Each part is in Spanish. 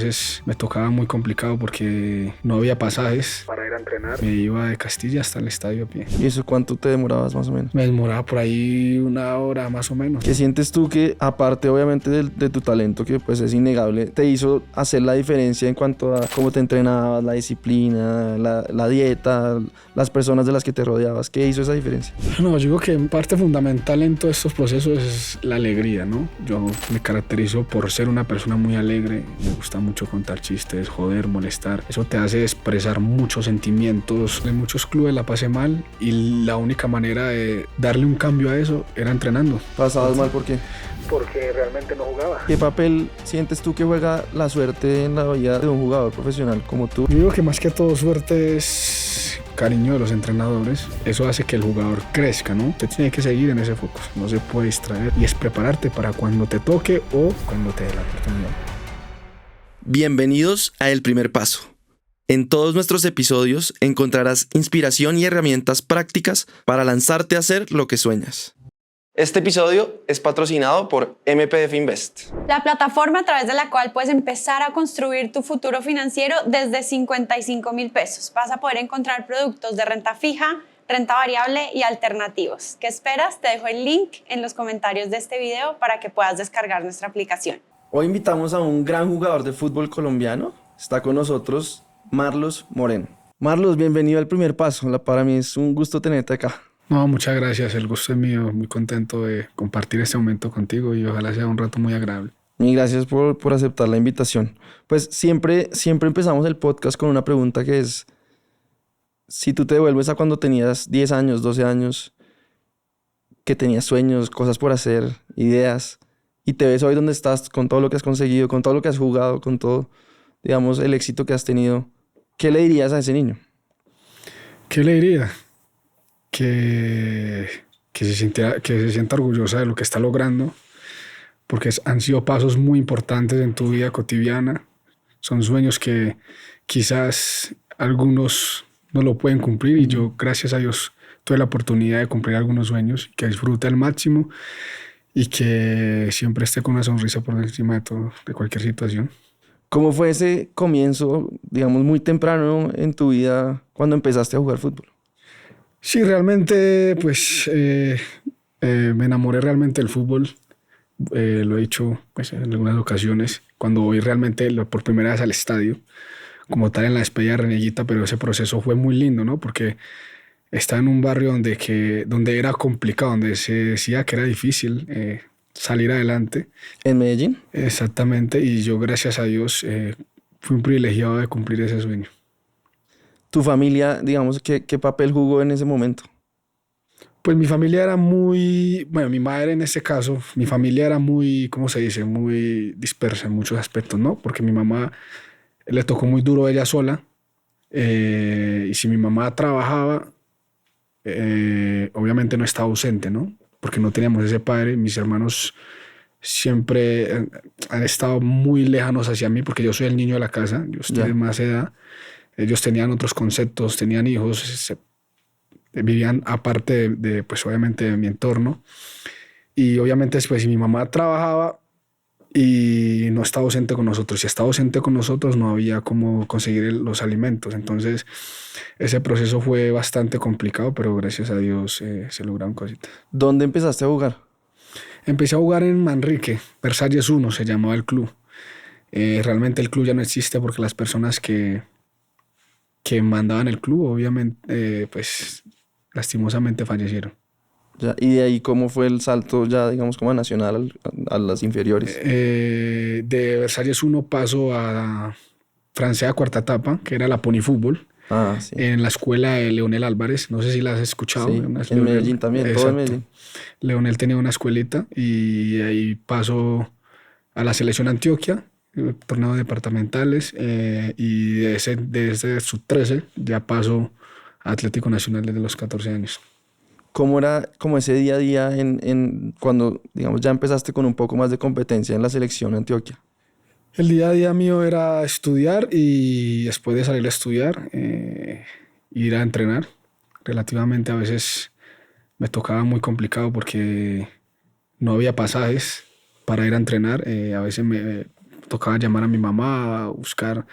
veces me tocaba muy complicado porque no había pasajes para ir a entrenar. Me iba de Castilla hasta el estadio a pie. ¿Y eso cuánto te demorabas más o menos? Me demoraba por ahí 1 hora más o menos. ¿Qué sientes tú que, aparte obviamente de tu talento, que pues es innegable, te hizo hacer la diferencia en cuanto a cómo te entrenabas, la disciplina, la dieta, las personas de las que te rodeabas? ¿Qué hizo esa diferencia? No, yo digo que parte fundamental en todos estos procesos es la alegría, ¿no? Yo me caracterizo por ser una persona muy alegre, me gusta mucho contar chistes, joder, molestar. Eso te hace expresar muchos sentimientos. En muchos clubes la pasé mal y la única manera de darle un cambio a eso era entrenando. ¿Pasabas mal por qué? Porque realmente no jugaba. ¿Qué papel sientes tú que juega la suerte en la vida de un jugador profesional como tú? Yo digo que más que todo suerte es cariño de los entrenadores. Eso hace que el jugador crezca, ¿no? Usted tiene que seguir en ese foco, no se puede distraer y es prepararte para cuando te toque o cuando te dé la oportunidad. Bienvenidos a El Primer Paso. En todos nuestros episodios encontrarás inspiración y herramientas prácticas para lanzarte a hacer lo que sueñas. Este episodio es patrocinado por MPF Invest, la plataforma a través de la cual puedes empezar a construir tu futuro financiero desde 55,000 pesos. Vas a poder encontrar productos de renta fija, renta variable y alternativos. ¿Qué esperas? Te dejo el link en los comentarios de este video para que puedas descargar nuestra aplicación. Hoy invitamos a un gran jugador de fútbol colombiano. Está con nosotros Marlos Moreno. Marlos, bienvenido al Primer Paso. Para mí es un gusto tenerte acá. No, muchas gracias, el gusto es mío, muy contento de compartir este momento contigo y ojalá sea un rato muy agradable. Y gracias por aceptar la invitación. Pues siempre empezamos el podcast con una pregunta que es: si tú te devuelves a cuando tenías 10 años, 12 años, que tenías sueños, cosas por hacer, ideas, y te ves hoy donde estás, con todo lo que has conseguido, con todo lo que has jugado, con todo, digamos, el éxito que has tenido, ¿qué le dirías a ese niño? ¿Qué le diría? Que se sienta orgullosa de lo que está logrando, porque han sido pasos muy importantes en tu vida cotidiana. Son sueños que quizás algunos no lo pueden cumplir y yo, gracias a Dios, tuve la oportunidad de cumplir algunos sueños, que disfrute al máximo y que siempre esté con una sonrisa por encima de todo, de cualquier situación. ¿Cómo fue ese comienzo, digamos, muy temprano en tu vida cuando empezaste a jugar fútbol? Sí, realmente, pues me enamoré realmente del fútbol. Lo he hecho pues, en algunas ocasiones, cuando voy realmente por primera vez al estadio, como tal en la despedida de Reneguita, pero ese proceso fue muy lindo, ¿no? Porque estaba en un barrio donde era complicado, donde se decía que era difícil salir adelante. ¿En Medellín? Exactamente, y yo, gracias a Dios, fui un privilegiado de cumplir ese sueño. ¿Tu familia, digamos, qué papel jugó en ese momento? Pues mi familia era mi madre en este caso, mi familia era muy, ¿cómo se dice? Muy dispersa en muchos aspectos, ¿no? Porque mi mamá le tocó muy duro ella sola. Y si mi mamá trabajaba, obviamente no estaba ausente, ¿no? Porque no teníamos ese padre. Mis hermanos siempre han estado muy lejanos hacia mí porque yo soy el niño de la casa, yo estoy de más edad. Ellos tenían otros conceptos, tenían hijos, vivían aparte pues obviamente de mi entorno. Y obviamente después si mi mamá trabajaba y no estaba ausente con nosotros, si estaba ausente con nosotros no había cómo conseguir los alimentos. Entonces ese proceso fue bastante complicado, pero gracias a Dios se lograron cositas. ¿Dónde empezaste a jugar? Empecé a jugar en Manrique, Versalles 1 se llamaba el club. Realmente el club ya no existe porque las personas que mandaban el club, obviamente, pues lastimosamente fallecieron. Ya, ¿y de ahí cómo fue el salto ya, digamos, como a Nacional, a las inferiores? De Versalles 1 paso a Francia Cuarta Etapa, que era la Pony Fútbol, Sí. en la escuela de Leonel Álvarez. No sé si la has escuchado. Sí, en Medellín también, exacto. todo en Medellín. Leonel tenía una escuelita y de ahí paso a la selección Antioquia, torneos departamentales, y de ese sub-13 ya paso a Atlético Nacional desde los 14 años. ¿Cómo era como ese día a día cuando, digamos, ya empezaste con un poco más de competencia en la selección Antioquia? El día a día mío era estudiar y después de salir a estudiar, ir a entrenar. Relativamente a veces me tocaba muy complicado porque no había pasajes para ir a entrenar. A veces tocaba llamar a mi mamá a buscar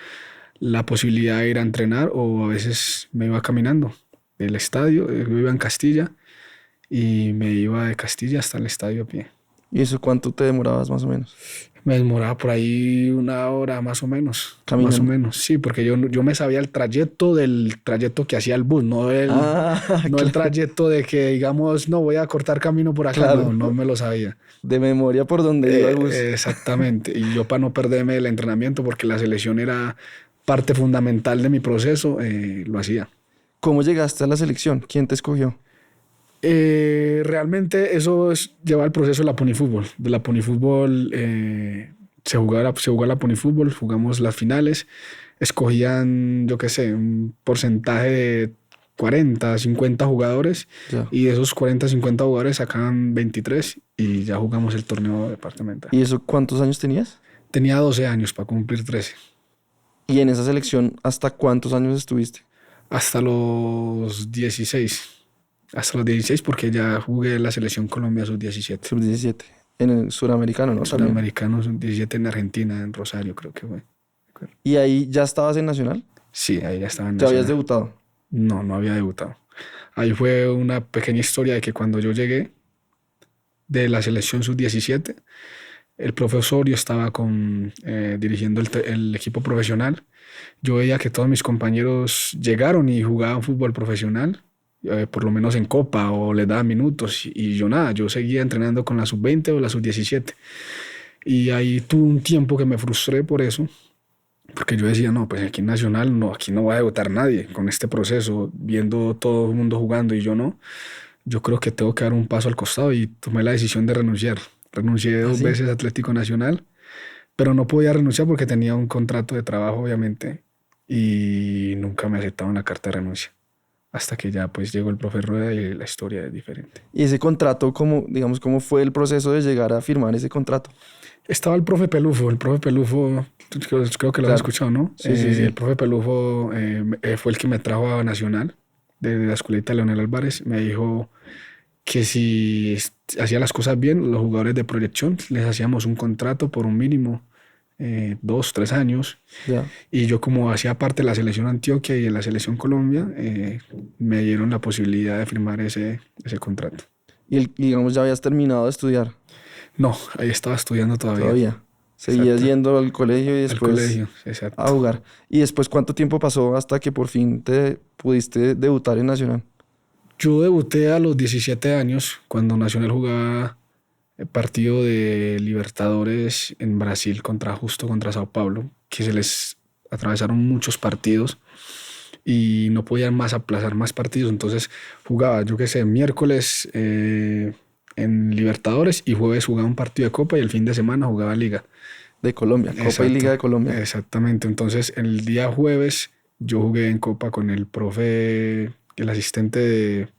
la posibilidad de ir a entrenar, o a veces me iba caminando del estadio. Yo iba en Castilla y me iba de Castilla hasta el estadio a pie. ¿Y eso cuánto te demorabas más o menos? Me demoraba por ahí 1 hora más o menos. ¿Caminando? Más o menos, sí, porque yo me sabía el trayecto del trayecto que hacía el bus, no el Claro. trayecto de que, digamos, no voy a cortar camino por acá. Claro. No me lo sabía. De memoria por donde iba el bus. Exactamente. Y yo, para no perderme el entrenamiento, porque la selección era parte fundamental de mi proceso, lo hacía. ¿Cómo llegaste a la selección? ¿Quién te escogió? Realmente eso lleva el proceso de la Ponifútbol. De la Ponifútbol se jugaba la Ponifútbol, jugamos las finales, escogían, yo qué sé, un porcentaje de 40, 50 jugadores, Ya. y de esos 40, 50 jugadores sacaban 23 y ya jugamos el torneo departamental. ¿Y eso cuántos años tenías? Tenía 12 años para cumplir 13. ¿Y en esa selección hasta cuántos años estuviste? Hasta los 16. Hasta los 16, porque ya jugué la selección Colombia sub-17. Sub-17. En el suramericano, ¿no? También. Sudamericano sub-17 en Argentina, en Rosario, creo que fue. ¿Y ahí ya estabas en Nacional? Sí, ahí ya estaba en ¿Ya habías Nacional. debutado? No había debutado. Ahí fue una pequeña historia de que cuando yo llegué de la selección sub-17, el profe Osorio estaba dirigiendo el equipo profesional. Yo veía que todos mis compañeros llegaron y jugaban fútbol profesional, por lo menos en Copa, o les daba minutos, y yo nada, yo seguía entrenando con la sub-20 o la sub-17. Y ahí tuve un tiempo que me frustré por eso, porque yo decía, no, pues aquí en Nacional, no, aquí no va a debutar nadie con este proceso, viendo todo el mundo jugando y yo no. Yo creo que tengo que dar un paso al costado, y tomé la decisión de renunciar. Renuncié 2 ¿sí? veces a Atlético Nacional, pero no podía renunciar porque tenía un contrato de trabajo, obviamente, y nunca me aceptaron la carta de renuncia. Hasta que ya pues llegó el profe Rueda y la historia es diferente. ¿Y ese contrato, cómo fue el proceso de llegar a firmar ese contrato? Estaba el profe Pelufo, creo que lo Claro. has escuchado, ¿no? Sí. El profe Pelufo fue el que me trajo a Nacional, de la escuelita de Leonel Álvarez. Me dijo que si hacía las cosas bien, los jugadores de proyección les hacíamos un contrato por un mínimo 2, 3 años. Ya. Y yo, como hacía parte de la selección Antioquia y de la selección Colombia, me dieron la posibilidad de firmar ese contrato. Y digamos, ya habías terminado de estudiar No, ahí estaba estudiando todavía. todavía. Seguías Exacto. yendo al colegio y Al después colegio, exacto. a jugar. ¿Y después cuánto tiempo pasó hasta que por fin te pudiste debutar en Nacional? Yo debuté a los 17 años, cuando Nacional jugaba el partido de Libertadores en Brasil justo contra Sao Paulo, que se les atravesaron muchos partidos y no podían más aplazar más partidos. Entonces jugaba, yo qué sé, miércoles en Libertadores, y jueves jugaba un partido de Copa, y el fin de semana jugaba Liga. De Colombia, Copa y Exacto. Liga de Colombia. Exactamente. Entonces el día jueves yo jugué en Copa con el profe, el asistente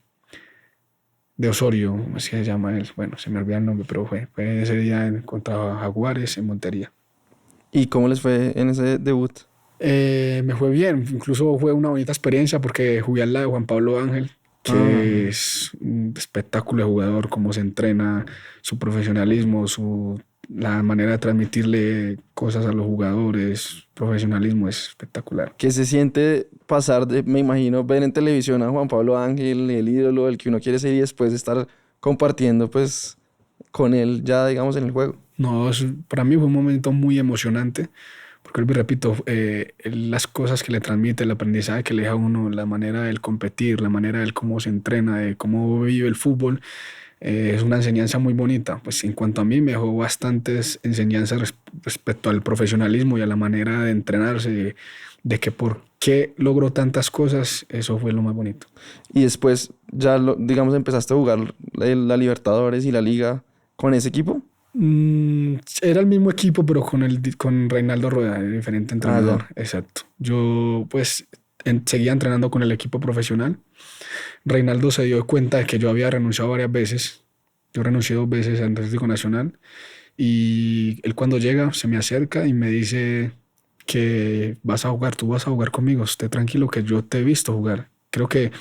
de Osorio, ¿cómo se llama él? Bueno, se me olvida el nombre, pero fue ese día contra Jaguares en Montería. ¿Y cómo les fue en ese debut? Me fue bien, incluso fue una bonita experiencia porque jugué al lado de Juan Pablo Ángel, que es un espectáculo de jugador, cómo se entrena, su profesionalismo, la manera de transmitirle cosas a los jugadores, profesionalismo es espectacular. ¿Qué se siente pasar me imagino, ver en televisión a Juan Pablo Ángel, el ídolo del que uno quiere ser, y después estar compartiendo pues con él ya, digamos, en el juego? No, para mí fue un momento muy emocionante, porque, repito, las cosas que le transmite, el aprendizaje que le deja a uno, la manera de competir, la manera de cómo se entrena, de cómo vive el fútbol, es una enseñanza muy bonita. Pues en cuanto a mí, me dejó bastantes enseñanzas respecto al profesionalismo y a la manera de entrenarse, de que por qué logró tantas cosas. Eso fue lo más bonito. Y después ya, digamos, empezaste a jugar la Libertadores y la Liga con ese equipo. Era el mismo equipo, pero con Reinaldo Rueda, el diferente entrenador. Exacto. Yo pues seguía entrenando con el equipo profesional. Reinaldo se dio cuenta de que yo había renunciado varias veces. Yo renuncié 2 veces al Atlético Nacional, y él, cuando llega, se me acerca y me dice que tú vas a jugar conmigo, esté tranquilo que yo te he visto jugar. Creo que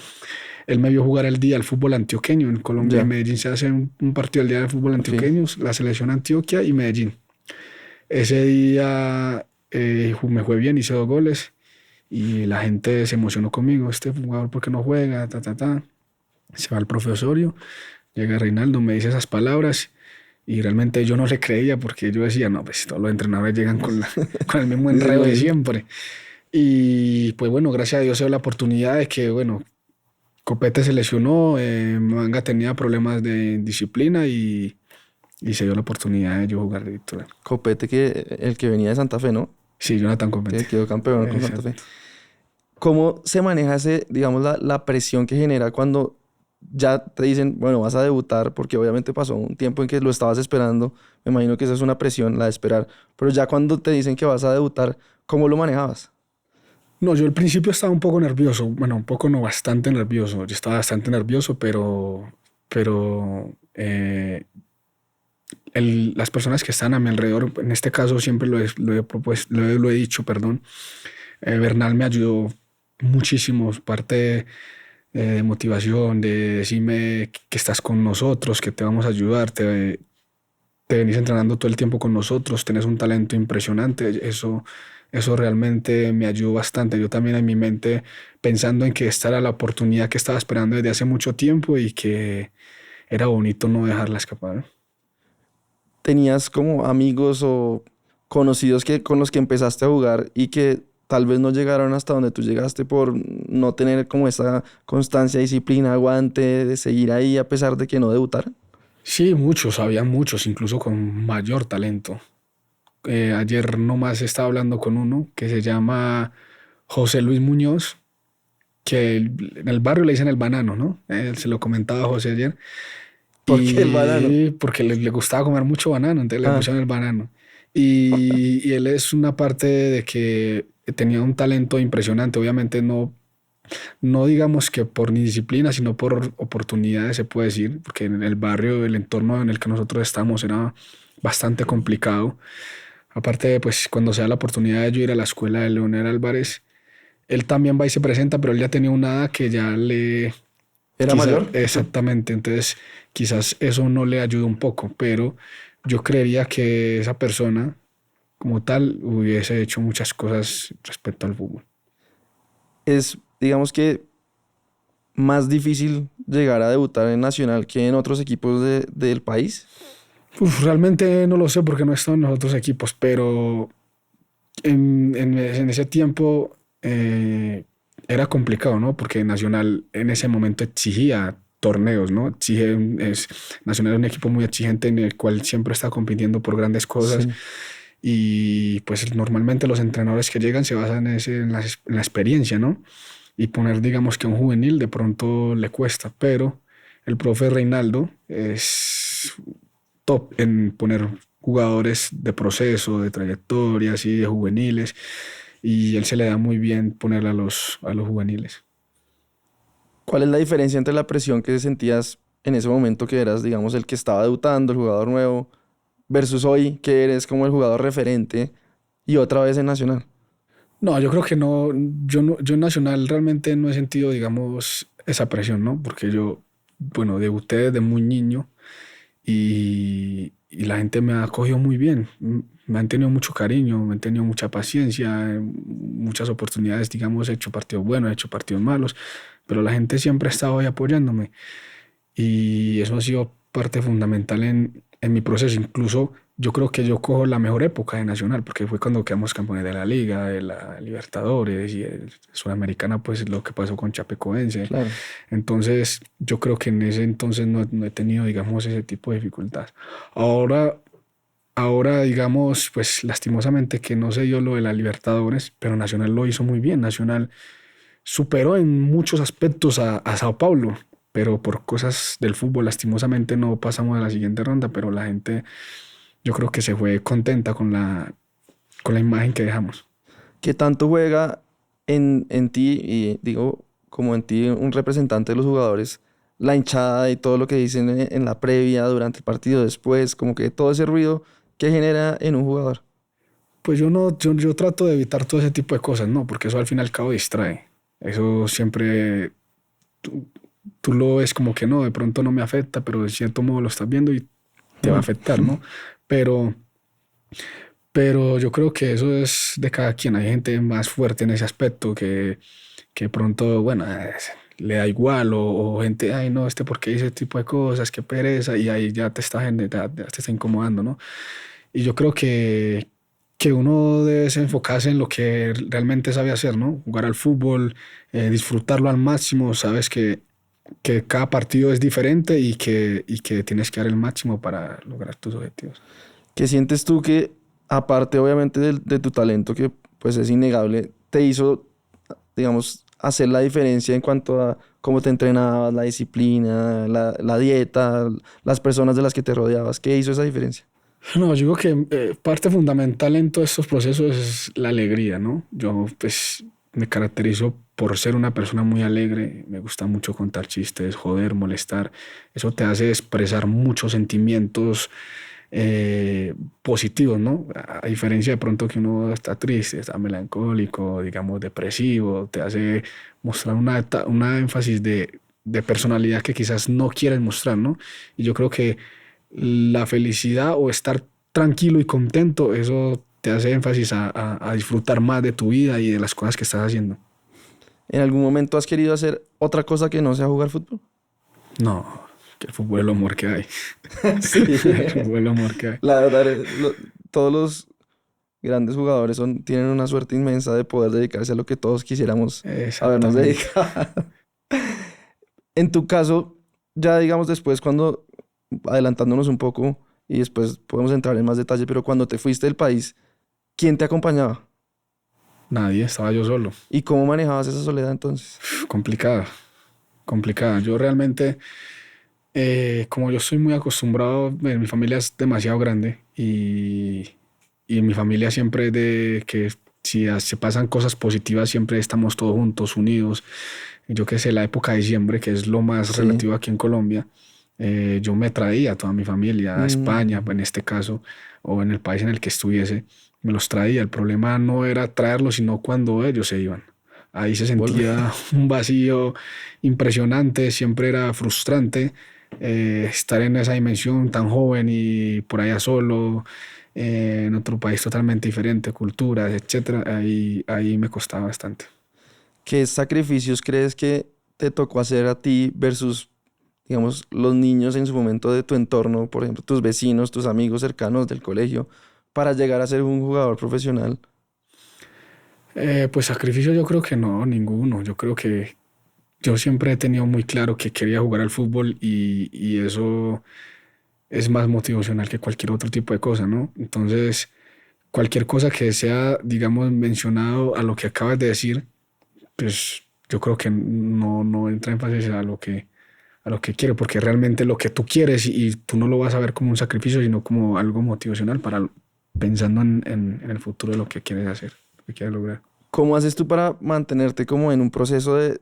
él me vio jugar el día del fútbol antioqueño en Colombia. Ya. En Medellín se hace un partido el día del fútbol antioqueño, la selección Antioquia y Medellín. Ese día me fue bien, hice 2 goles y la gente se emocionó conmigo. Este jugador, ¿por qué no juega? Ta, ta, ta. Se va el profe Osorio, llega Reinaldo, me dice esas palabras y realmente yo no le creía porque yo decía, no, pues todos los entrenadores llegan con el mismo enredo de siempre. Y pues bueno, gracias a Dios se dio la oportunidad de que, bueno, Copete se lesionó, Manga tenía problemas de disciplina y se dio la oportunidad de yo jugar de titular. Copete, el que venía de Santa Fe, ¿no? Sí, Jonathan Que Copete. quedó campeón con Santa Fe. ¿Cómo se maneja digamos, la presión que genera cuando ya te dicen, bueno, vas a debutar? Porque obviamente pasó un tiempo en que lo estabas esperando. Me imagino que esa es una presión, la de esperar. Pero ya cuando te dicen que vas a debutar, ¿cómo lo manejabas? No, yo al principio estaba un poco nervioso, bueno, un poco no, bastante nervioso. Yo estaba bastante nervioso, pero las personas que están a mi alrededor, en este caso siempre lo he dicho, perdón, Bernal me ayudó muchísimo, parte de motivación, de decirme que estás con nosotros, que te vamos a ayudar, te venís entrenando todo el tiempo con nosotros, tenés un talento impresionante, eso realmente me ayudó bastante. Yo también en mi mente pensando en que esta era la oportunidad que estaba esperando desde hace mucho tiempo y que era bonito no dejarla escapar. ¿Tenías como amigos o conocidos con los que empezaste a jugar y que tal vez no llegaron hasta donde tú llegaste por no tener como esa constancia, disciplina, aguante de seguir ahí a pesar de que no debutaran? Sí, muchos, había muchos, incluso con mayor talento. Ayer nomás estaba hablando con uno que se llama José Luis Muñoz, que en el barrio le dicen el banano, ¿no? Se lo comentaba a José ayer. ¿Por qué el banano? Y porque le gustaba comer mucho banano, entonces le pusieron el banano. Y él es una parte de que tenía un talento impresionante. Obviamente no digamos que por ni disciplina, sino por oportunidades, se puede decir, porque en el barrio, el entorno en el que nosotros estamos era bastante complicado. Aparte, pues cuando se da la oportunidad de yo ir a la escuela de Leonel Álvarez, él también va y se presenta, pero él ya tenía una edad que ya le... ¿Era mayor? Exactamente, entonces quizás eso no le ayudó un poco, pero yo creería que esa persona como tal hubiese hecho muchas cosas respecto al fútbol. Es, digamos que, más difícil llegar a debutar en Nacional que en otros equipos del país. Realmente no lo sé porque no he estado en los otros equipos, pero en ese tiempo era complicado, ¿no? Porque Nacional en ese momento exigía torneos, ¿no? Nacional es un equipo muy exigente en el cual siempre está compitiendo por grandes cosas. Sí. Y pues normalmente los entrenadores que llegan se basan en la experiencia, ¿no? Y poner, digamos que a un juvenil de pronto le cuesta, pero el profe Reinaldo es top en poner jugadores de proceso, de trayectoria, así, de juveniles, y él se le da muy bien poner a los juveniles. ¿Cuál es la diferencia entre la presión que sentías en ese momento que eras, digamos, el que estaba debutando, el jugador nuevo, versus hoy que eres como el jugador referente y otra vez en Nacional? No, yo creo que no, yo en Nacional realmente no he sentido, digamos, esa presión, ¿no? Porque yo, bueno, debuté desde muy niño y la gente me ha acogido muy bien. Me han tenido mucho cariño, me han tenido mucha paciencia, muchas oportunidades, digamos, he hecho partidos buenos, he hecho partidos malos, pero la gente siempre ha estado ahí apoyándome y eso ha sido parte fundamental en mi proceso. Incluso yo creo que yo cojo la mejor época de Nacional, porque fue cuando quedamos campeones de la Liga, de la Libertadores y el Sudamericana, pues lo que pasó con Chapecoense. Claro. Entonces, yo creo que en ese entonces no he tenido, digamos, ese tipo de dificultades. Ahora, digamos, pues lastimosamente que no se dio lo de la Libertadores, pero Nacional lo hizo muy bien. Nacional superó en muchos aspectos a Sao Paulo, pero por cosas del fútbol, lastimosamente no pasamos a la siguiente ronda, pero la gente, yo creo que se fue contenta con la imagen que dejamos. ¿Qué tanto juega en ti, y digo, como en ti, un representante de los jugadores, la hinchada y todo lo que dicen en la previa, durante el partido, después, como que todo ese ruido que genera en un jugador? Pues yo trato de evitar todo ese tipo de cosas, ¿no? Porque eso al fin y al cabo distrae. Eso siempre, tú lo ves como que no, de pronto no me afecta, pero de cierto modo lo estás viendo y te va a afectar, ¿no? Pero Pero yo creo que eso es de cada quien. Hay gente más fuerte en ese aspecto que pronto, bueno, le da igual o gente, ay no, ¿por qué dice ese tipo de cosas? Qué pereza. Y ahí ya te ya te está incomodando, ¿no? Y yo creo que uno debe enfocarse en lo que realmente sabe hacer, ¿no? Jugar al fútbol, disfrutarlo al máximo. Sabes que cada partido es diferente y que tienes que dar el máximo para lograr tus objetivos. ¿Qué sientes tú que, aparte obviamente de tu talento, que pues es innegable, te hizo, digamos, hacer la diferencia en cuanto a cómo te entrenabas, la disciplina, la dieta, las personas de las que te rodeabas? ¿Qué hizo esa diferencia? No, yo digo que parte fundamental en todos estos procesos es la alegría, ¿no? Yo pues me caracterizo por ser una persona muy alegre, me gusta mucho contar chistes, joder, molestar. Eso te hace expresar muchos sentimientos positivos, ¿no? A diferencia de pronto que uno está triste, está melancólico, digamos depresivo, te hace mostrar una énfasis de personalidad que quizás no quieres mostrar, ¿no? Y yo creo que la felicidad o estar tranquilo y contento, eso te hace énfasis a disfrutar más de tu vida y de las cosas que estás haciendo. ¿En algún momento has querido hacer otra cosa que no sea jugar fútbol? No, que el fútbol es lo amor que hay. Sí. El fútbol es lo amor que hay. La verdad, todos los grandes jugadores tienen una suerte inmensa de poder dedicarse a lo que todos quisiéramos habernos Exactamente. dedicado. En tu caso, ya digamos después, cuando, adelantándonos un poco, y después podemos entrar en más detalle, pero cuando te fuiste del país, ¿quién te acompañaba? Nadie, estaba yo solo. ¿Y cómo manejabas esa soledad entonces? Complicada, complicada. Yo realmente, como yo estoy muy acostumbrado, mi familia es demasiado grande y en mi familia siempre de que si se pasan cosas positivas, siempre estamos todos juntos, unidos. Yo qué sé, la época de diciembre, que es lo más Sí. relativo aquí en Colombia, yo me traía a toda mi familia a España, Mm. en este caso, o en el país en el que estuviese, me los traía. El problema no era traerlos, sino cuando ellos se iban. Ahí se Volver. sentía un vacío impresionante, siempre era frustrante estar en esa dimensión tan joven y por allá solo, en otro país totalmente diferente, culturas, etcétera. Ahí me costaba bastante. ¿Qué sacrificios crees que te tocó hacer a ti versus, digamos, los niños en su momento de tu entorno, por ejemplo, tus vecinos, tus amigos cercanos del colegio, para llegar a ser un jugador profesional? Pues sacrificio yo creo que no, ninguno. Yo creo que yo siempre he tenido muy claro que quería jugar al fútbol y eso es más motivacional que cualquier otro tipo de cosa, ¿no? Entonces, cualquier cosa que sea, digamos, mencionado a lo que acabas de decir, pues yo creo que no entra en fase a lo que quiero, porque realmente lo que tú quieres y tú no lo vas a ver como un sacrificio, sino como algo motivacional para pensando en el futuro de lo que quieres hacer, lo que quieres lograr. ¿Cómo haces tú para mantenerte como en un proceso de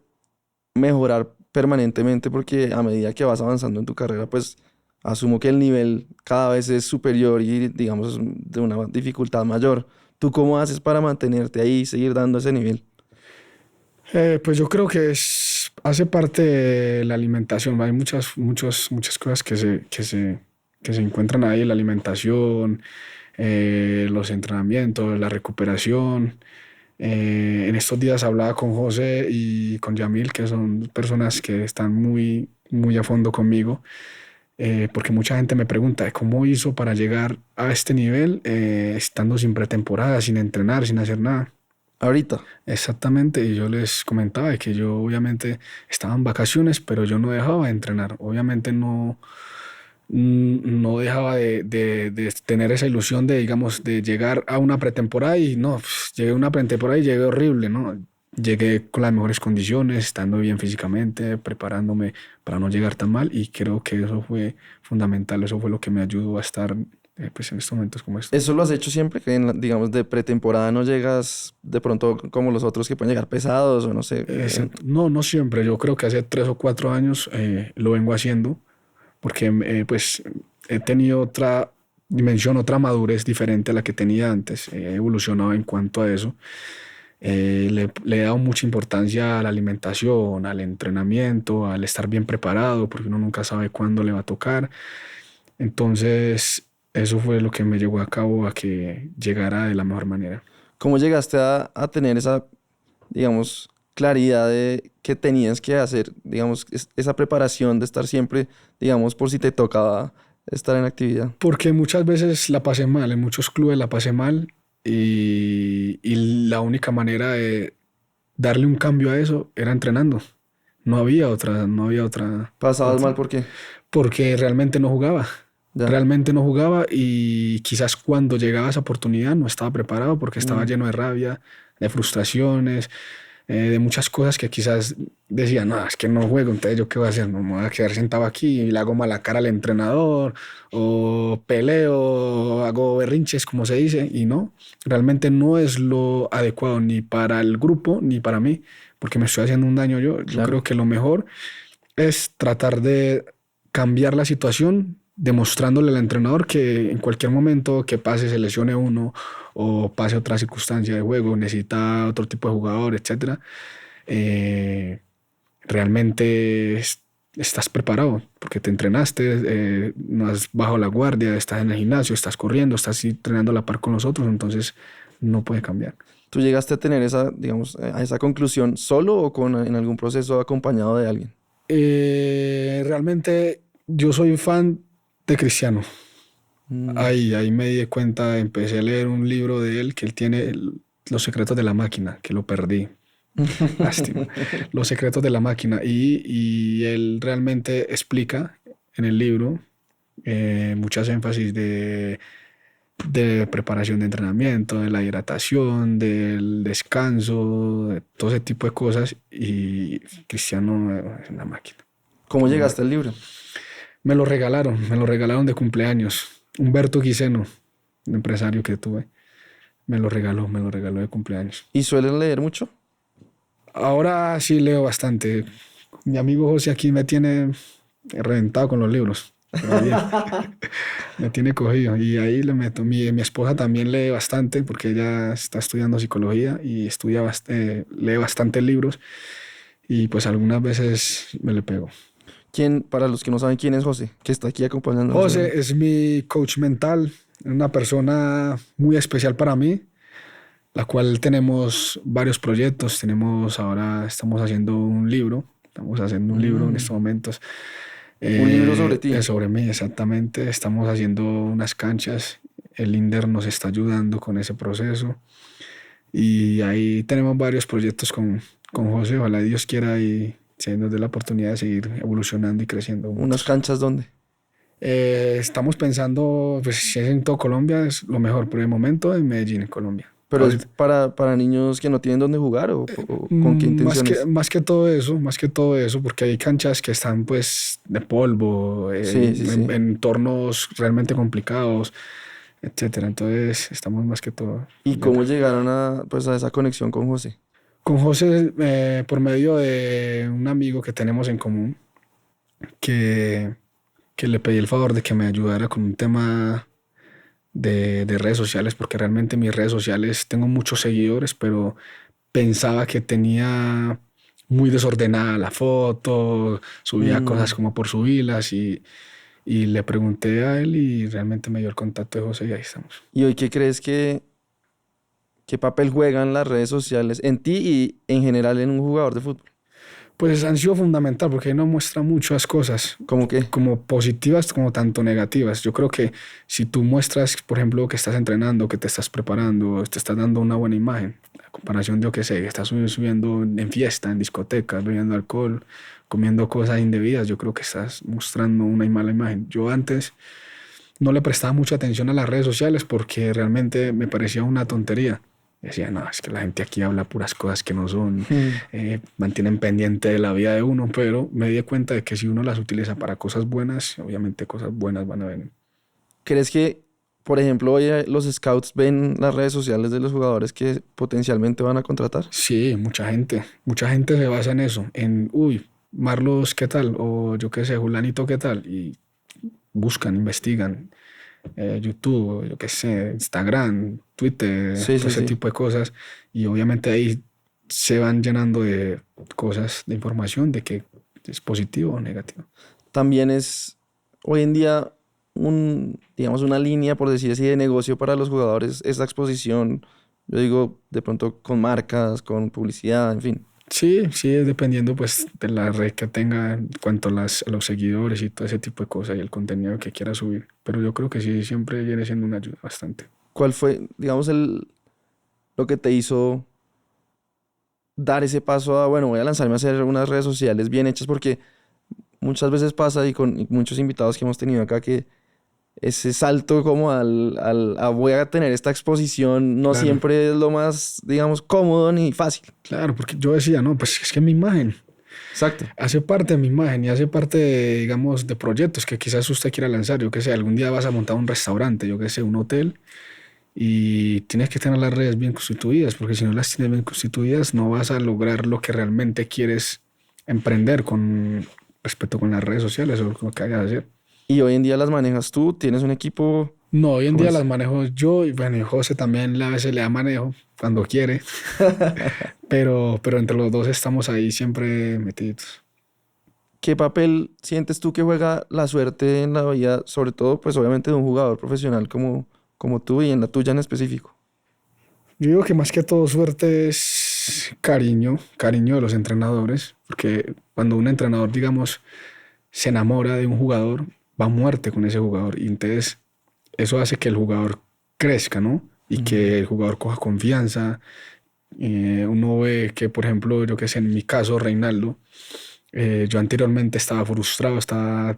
mejorar permanentemente? Porque a medida que vas avanzando en tu carrera, pues asumo que el nivel cada vez es superior y, digamos, de una dificultad mayor. ¿Tú cómo haces para mantenerte ahí y seguir dando ese nivel? Pues yo creo que hace parte de la alimentación. Hay muchas cosas que se encuentran ahí, la alimentación, los entrenamientos, la recuperación. En estos días hablaba con José y con Yamil, que son personas que están muy a fondo conmigo, porque mucha gente me pregunta cómo hizo para llegar a este nivel estando sin pretemporada, sin entrenar, sin hacer nada. Ahorita. Exactamente, y yo les comentaba de que yo obviamente estaba en vacaciones, pero yo no dejaba de entrenar. Obviamente no dejaba de tener esa ilusión de, digamos, de llegar a una pretemporada y no, pues, llegué a una pretemporada y llegué horrible, ¿no? Llegué con las mejores condiciones, estando bien físicamente, preparándome para no llegar tan mal y creo que eso fue fundamental, eso fue lo que me ayudó a estar pues en estos momentos como estos. ¿Eso lo has hecho siempre? Que, digamos, de pretemporada no llegas de pronto como los otros que pueden llegar pesados o no sé. No, no siempre, yo creo que hace 3 o 4 años lo vengo haciendo porque pues he tenido otra dimensión, otra madurez diferente a la que tenía antes. He evolucionado en cuanto a eso. Le he dado mucha importancia a la alimentación, al entrenamiento, al estar bien preparado, porque uno nunca sabe cuándo le va a tocar. Entonces, eso fue lo que me llevó a cabo a que llegara de la mejor manera. ¿Cómo llegaste a tener esa, digamos, claridad de que tenías que hacer, digamos, esa preparación de estar siempre, digamos, por si te tocaba estar en actividad? Porque muchas veces la pasé mal, en muchos clubes la pasé mal y la única manera de darle un cambio a eso era entrenando. No había otra. ¿Pasabas mal por qué? Porque realmente no jugaba. Ya. Realmente no jugaba y quizás cuando llegaba esa oportunidad no estaba preparado porque estaba lleno de rabia, de frustraciones, de muchas cosas que quizás decía, no, es que no juego, entonces yo qué voy a hacer, no me voy a quedar sentado aquí y le hago mala cara al entrenador o peleo, o hago berrinches, como se dice, y no, realmente no es lo adecuado ni para el grupo ni para mí, porque me estoy haciendo un daño yo. Yo Claro. creo que lo mejor es tratar de cambiar la situación demostrándole al entrenador que en cualquier momento que pase, se lesione uno o pase otra circunstancia de juego, necesita otro tipo de jugador, etcétera, realmente estás preparado porque te entrenaste, no has bajado la guardia, estás en el gimnasio, estás corriendo, estás entrenando a la par con los otros, entonces no puede cambiar. ¿Tú llegaste a tener esa, digamos, a esa conclusión solo o en algún proceso acompañado de alguien? Realmente yo soy fan de Cristiano. Mm. Ahí me di cuenta, empecé a leer un libro de él que él tiene, Los secretos de la máquina, que lo perdí. Lástima. Los secretos de la máquina. Y él realmente explica en el libro muchas énfasis de preparación de entrenamiento, de la hidratación, del descanso, de todo ese tipo de cosas. Y Cristiano es una máquina. ¿Cómo llegaste al libro? Me lo regalaron de cumpleaños. Humberto Guiseno, un empresario que tuve, me lo regaló de cumpleaños. ¿Y suelen leer mucho? Ahora sí leo bastante. Mi amigo José aquí me tiene reventado con los libros. Pero bien, me tiene cogido y ahí le meto. Mi esposa también lee bastante porque ella está estudiando psicología y lee bastantes libros y pues algunas veces me le pego. ¿Quién, para los que no saben quién es José, que está aquí acompañándonos? José es mi coach mental, una persona muy especial para mí, la cual tenemos varios proyectos. Ahora estamos haciendo un libro, en estos momentos. Un libro sobre ti. Sobre mí, exactamente. Estamos haciendo unas canchas. El INDER nos está ayudando con ese proceso. Y ahí tenemos varios proyectos con José. Ojalá Dios quiera y se nos dé la oportunidad de seguir evolucionando y creciendo. ¿Unas canchas dónde? Estamos pensando, pues si es en todo Colombia, es lo mejor, pero de momento en Medellín, en Colombia. ¿Pero es para niños que no tienen dónde jugar o con qué intenciones? Más que todo eso, porque hay canchas que están pues de polvo, Sí. en entornos realmente complicados, etcétera. Entonces estamos más que todo. ¿Y cómo llegaron a esa conexión con José? Con José, por medio de un amigo que tenemos en común, que le pedí el favor de que me ayudara con un tema de redes sociales, porque realmente mis redes sociales tengo muchos seguidores, pero pensaba que tenía muy desordenada la foto, subía cosas como por subirlas y le pregunté a él y realmente me dio el contacto de José y ahí estamos. ¿Y hoy qué crees qué papel juegan las redes sociales en ti y en general en un jugador de fútbol? Pues han sido fundamental porque ahí nos muestra muchas cosas. ¿Cómo qué? Como positivas como tanto negativas. Yo creo que si tú muestras, por ejemplo, que estás entrenando, que te estás preparando, te estás dando una buena imagen, a comparación de, yo qué sé, que estás subiendo en fiesta, en discotecas, bebiendo alcohol, comiendo cosas indebidas, yo creo que estás mostrando una mala imagen. Yo antes no le prestaba mucha atención a las redes sociales porque realmente me parecía una tontería. Decía, no, es que la gente aquí habla puras cosas que no son, mantienen pendiente de la vida de uno, pero me di cuenta de que si uno las utiliza para cosas buenas, obviamente cosas buenas van a venir. ¿Crees que, por ejemplo, hoy los scouts ven las redes sociales de los jugadores que potencialmente van a contratar? Sí, mucha gente se basa en eso, en, uy, Marlos, ¿qué tal? O yo qué sé, Julanito, ¿qué tal? Y buscan, investigan. YouTube, yo qué sé, Instagram, Twitter, todo ese tipo de cosas. Y obviamente ahí se van llenando de cosas, de información de que es positivo o negativo. También es, hoy en día, digamos, una línea, por decir así, de negocio para los jugadores, esa exposición, yo digo, de pronto con marcas, con publicidad, en fin. Sí, sí, es dependiendo pues de la red que tenga en cuanto a los seguidores y todo ese tipo de cosas y el contenido que quiera subir. Pero yo creo que sí, siempre viene siendo una ayuda bastante. ¿Cuál fue, digamos, lo que te hizo dar ese paso a, bueno, voy a lanzarme a hacer unas redes sociales bien hechas? Porque muchas veces pasa, y muchos invitados que hemos tenido acá, que ese salto como a voy a tener esta exposición no Claro. siempre es lo más, digamos, cómodo ni fácil. Claro, porque yo decía, no, pues es que mi imagen Exacto. hace parte de mi imagen y hace parte, de, digamos, de proyectos que quizás usted quiera lanzar. Yo qué sé, algún día vas a montar un restaurante, yo qué sé, un hotel y tienes que tener las redes bien constituidas, porque si no las tienes bien constituidas no vas a lograr lo que realmente quieres emprender con respecto con las redes sociales o lo que vayas a hacer. Y hoy en día las manejas tú, tienes un equipo. No, hoy en ¿Cómo día es? las manejo yo y bueno, y José también a veces le da manejo cuando quiere, pero entre los dos estamos ahí siempre metidos. ¿Qué papel sientes tú que juega la suerte en la vida, sobre todo, pues obviamente de un jugador profesional como tú y en la tuya en específico? Yo digo que más que todo suerte es cariño, cariño de los entrenadores, porque cuando un entrenador, digamos, se enamora de un jugador, va a muerte con ese jugador y entonces eso hace que el jugador crezca, ¿no? Y que el jugador coja confianza. Uno ve que, por ejemplo, yo que sé, en mi caso, Reinaldo, yo anteriormente estaba frustrado, estaba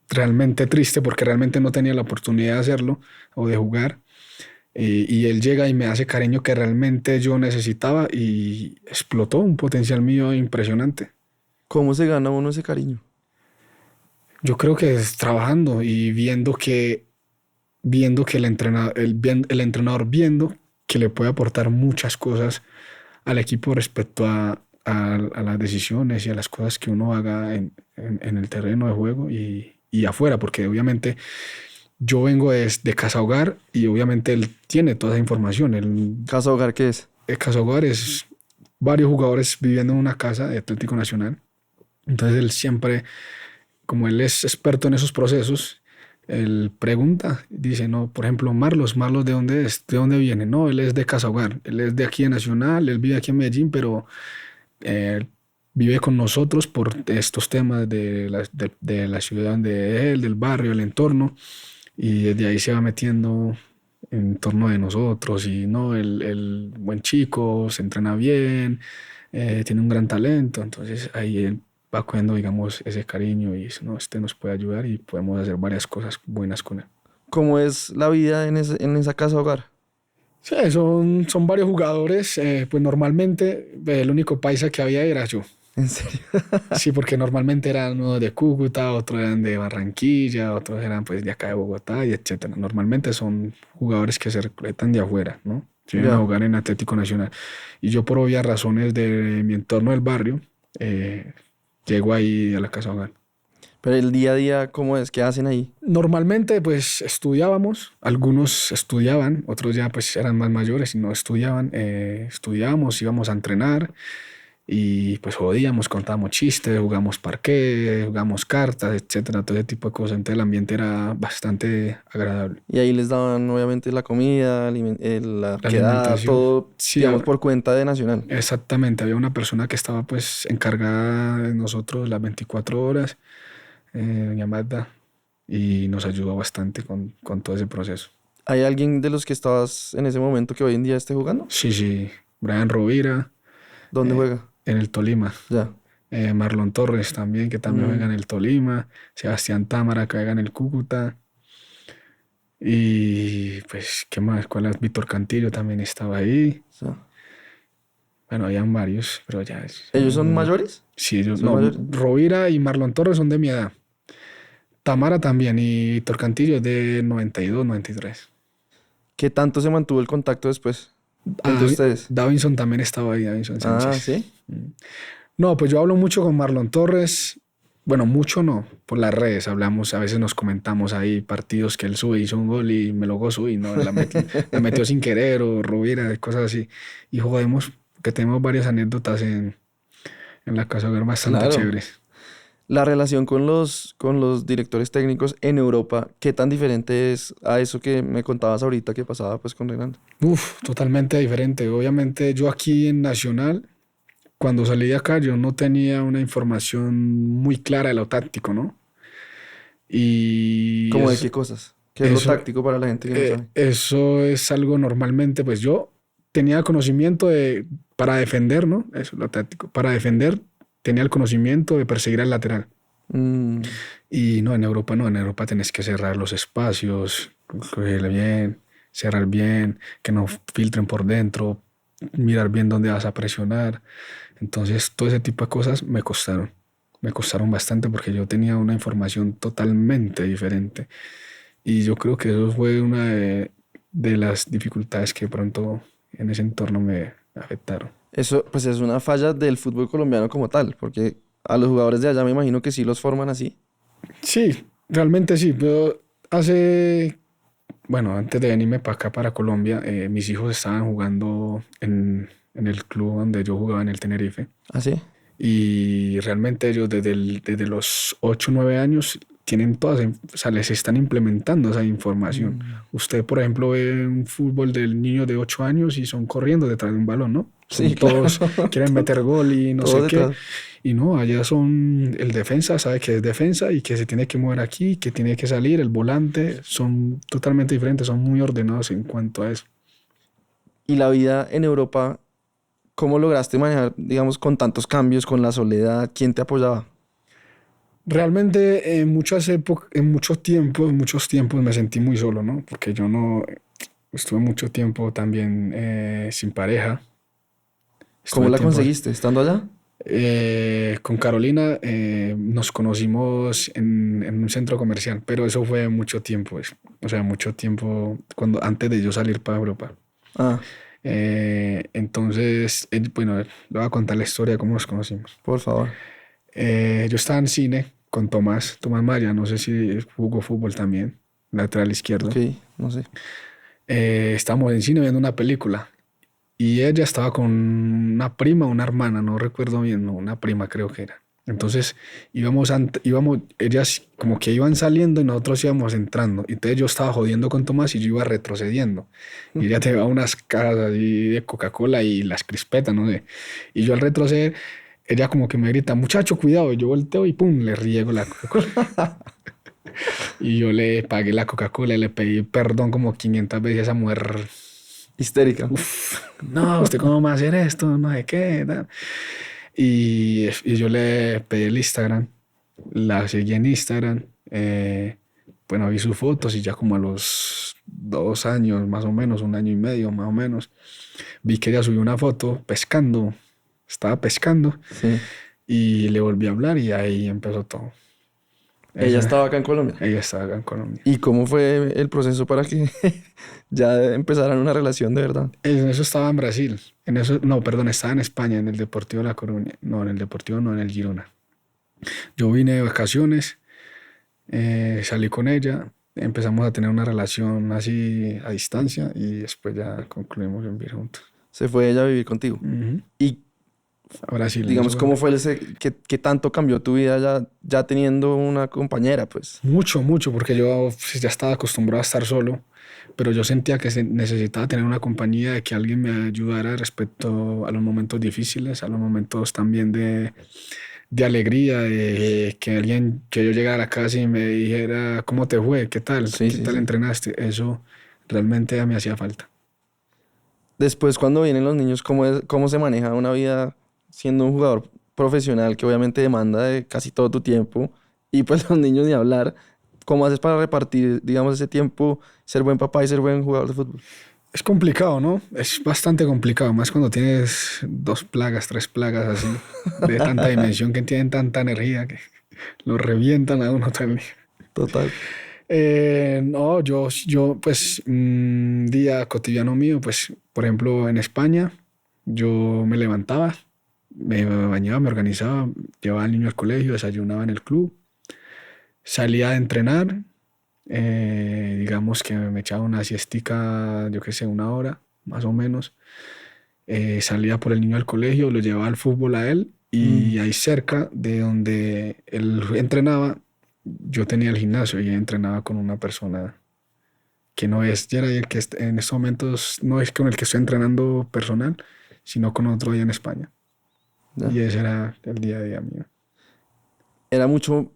realmente triste porque realmente no tenía la oportunidad de hacerlo o de jugar. Y él llega y me hace cariño que realmente yo necesitaba y explotó un potencial mío impresionante. ¿Cómo se gana uno ese cariño? Yo creo que es trabajando y viendo que el entrenador viendo que le puede aportar muchas cosas al equipo respecto a las decisiones y a las cosas que uno haga en el terreno de juego y afuera, porque obviamente yo vengo de Casa Hogar y obviamente él tiene toda esa información. ¿Casa hogar qué es? El Casa Hogar es varios jugadores viviendo en una casa de Atlético Nacional. Entonces él siempre, como él es experto en esos procesos, él pregunta, dice, no, por ejemplo, Marlos, ¿de dónde es? ¿De dónde viene? No, él es de Casa Hogar, él es de aquí de Nacional, él vive aquí en Medellín, pero vive con nosotros por estos temas de la ciudad de él, del barrio, el entorno, y desde ahí se va metiendo en torno de nosotros, y no, el buen chico, se entrena bien, tiene un gran talento, entonces ahí él va cogiendo, digamos, ese cariño y dice, no, este nos puede ayudar y podemos hacer varias cosas buenas con él. ¿Cómo es la vida en esa casa hogar? Sí, son varios jugadores, pues normalmente el único paisa que había era yo. ¿En serio? Sí, porque normalmente eran unos de Cúcuta, otros eran de Barranquilla, otros eran pues de acá de Bogotá y etcétera. Normalmente son jugadores que se reclutan de afuera, ¿no? Que vienen a Ya. jugar en Atlético Nacional. Y yo por obvias razones de mi entorno del barrio, llego ahí a la casa hogar. Pero el día a día, ¿cómo es? ¿Qué hacen ahí? Normalmente pues estudiábamos, algunos estudiaban, otros ya pues eran más mayores y no estudiaban. Estudiábamos, íbamos a entrenar y pues jodíamos, contábamos chistes, jugamos parqué, jugamos cartas, etcétera, todo ese tipo de cosas. Entonces el ambiente era bastante agradable. Y ahí les daban obviamente la comida, la La quedada, alimentación. todo, Sí, digamos, por cuenta de Nacional. exactamente, había una persona que estaba pues encargada de nosotros las 24 horas, doña Magda, y nos ayudó bastante con todo ese proceso. ¿Hay alguien de los que estabas en ese momento que hoy en día esté jugando? Sí, sí, Brian Rovira ¿Dónde eh, juega? en el Tolima, Ya. Marlon Torres también, que también juega en el Tolima, Sebastián Támara, que juega en el Cúcuta, y pues, ¿qué más? ¿Cuál es? Víctor Cantillo también estaba ahí. O sea, Bueno, habían varios, pero ya ¿ellos son mayores? Sí, ellos, ¿Son no, mayores? Rovira y Marlon Torres son de mi edad. Tamara también y Víctor Cantillo es de 92, 93. ¿Qué tanto se mantuvo el contacto después Ah, entre ustedes? Davinson también estaba ahí, Davinson Ah, Sánchez. ¿sí? No, pues yo hablo mucho con Marlon Torres. Bueno, mucho no, por las redes hablamos, a veces nos comentamos ahí partidos que él sube, hizo un gol y me lo gozo y no, la metió sin querer o Rovira, cosas así. Y jodemos, que tenemos varias anécdotas en la casa hogar bastante Claro. chéveres. La relación con los directores técnicos en Europa, ¿qué tan diferente es a eso que me contabas ahorita que pasaba pues con Reinaldo? Uf, totalmente diferente. Obviamente yo aquí en Nacional, cuando salí de acá, yo no tenía una información muy clara de lo táctico, ¿no? Y ¿Cómo de qué cosas? ¿Qué es lo eso, táctico para la gente que no sabe? eso es algo normalmente, pues yo tenía conocimiento para defender, ¿no? Eso es lo táctico. Para defender tenía el conocimiento de perseguir al lateral. Mm, Y no, en Europa no, en Europa tenés que cerrar los espacios, cogerle bien, cerrar bien, que no filtren por dentro, mirar bien dónde vas a presionar. Entonces, todo ese tipo de cosas me costaron bastante porque yo tenía una información totalmente diferente. Y yo creo que eso fue una de las dificultades que de pronto en ese entorno me afectaron. Eso pues es una falla del fútbol colombiano como tal, porque a los jugadores de allá me imagino que sí los forman así. Sí, realmente sí, pero bueno, antes de venirme para acá, para Colombia, mis hijos estaban jugando en el club donde yo jugaba en el Tenerife. ¿Así? Y realmente ellos desde los 8 o 9 años tienen o sea, les están implementando esa información. Usted, por ejemplo, ve un fútbol del niño de 8 años y son corriendo detrás de un balón, ¿no? Sí, Son todos, claro. quieren meter gol y no Todos sé qué. detrás. Y no, allá son el defensa, sabe que es defensa y que se tiene que mover aquí, que tiene que salir, el volante, son totalmente diferentes, son muy ordenados en cuanto a eso. Y la vida en Europa, ¿cómo lograste manejar, digamos, con tantos cambios, con la soledad? ¿Quién te apoyaba? Realmente en muchas épocas, en muchos tiempos me sentí muy solo, ¿no? Porque yo no estuve mucho tiempo también sin pareja. ¿Cómo Estuve la tiempo conseguiste? ¿Estando allá? con Carolina, nos conocimos en un centro comercial, pero eso fue mucho tiempo, o sea, mucho tiempo antes de yo salir para Europa. Ah, Entonces, bueno, le voy a contar la historia de cómo nos conocimos. por favor. Yo estaba en cine con Tomás Maya, no sé si jugó fútbol también, lateral izquierdo. Ok, no sé. Estábamos en cine viendo una película y ella estaba con una prima o una hermana, no recuerdo bien, no, una prima creo que era. Entonces ellas como que iban saliendo y nosotros íbamos entrando. Entonces yo estaba jodiendo con Tomás y yo iba retrocediendo. Y ella te va unas cajas así de Coca-Cola y las crispetas, no sé. Y yo al retroceder, ella como que me grita, muchacho, cuidado. Y yo volteo y pum, le riego la Coca-Cola. Y yo le pagué la Coca-Cola y le pedí perdón como 500 veces a esa mujer. Histérica. No, ¿usted cómo va a hacer esto? No sé qué. Tal. Y yo le pedí el Instagram, la seguí en Instagram, bueno, vi sus fotos y ya como a los 2 años, más o menos, 1 año y medio, más o menos, vi que ella subió una foto pescando, estaba pescando Sí. y le volví a hablar y ahí empezó todo. Ella estaba acá en Colombia. Ella estaba acá en Colombia. ¿Y cómo fue el proceso para que ya empezaran una relación de verdad? En eso estaba en Brasil, no, perdón, estaba en España, en el Deportivo La Coruña, no, en el Deportivo no, en el Girona. Yo vine de vacaciones, salí con ella, empezamos a tener una relación así a distancia y después ya concluimos en vivir juntos. Se fue ella a vivir contigo. Ujú. Y A Brasil. digamos, eso ¿cómo fue. fue qué tanto cambió tu vida ya teniendo una compañera, pues? Mucho, mucho, porque yo pues, ya estaba acostumbrado a estar solo, pero yo sentía que necesitaba tener una compañía, de que alguien me ayudara respecto a los momentos difíciles, a los momentos también de alegría, de que yo llegara a la casa y me dijera, ¿cómo te fue? ¿Qué tal? Sí, ¿Qué sí, tal sí. entrenaste? Eso realmente me hacía falta. Después, cuando vienen los niños, ¿cómo se maneja una vida siendo un jugador profesional que obviamente demanda de casi todo tu tiempo? Y pues los niños ni hablar. ¿Cómo haces para repartir, digamos, ese tiempo, ser buen papá y ser buen jugador de fútbol? Es complicado, ¿no? Es bastante complicado, más cuando tienes 2 plagas, 3 plagas así, de tanta dimensión que tienen tanta energía que lo revientan a uno todo el día. Total. No, pues, un día cotidiano mío, pues, por ejemplo, en España, yo me levantaba, me bañaba, me organizaba, llevaba al niño al colegio, desayunaba en el club, salía a entrenar, digamos que me echaba una siestica, yo qué sé, 1 hora, más o menos. Salía por el niño al colegio, lo llevaba al fútbol a él Y ahí cerca de donde él entrenaba, yo tenía el gimnasio y entrenaba con una persona que no es Gerard, el que en estos momentos no es con el que estoy entrenando personal, sino con otro allá en España. Ya. Y ese era el día a día mío. ¿Era mucho,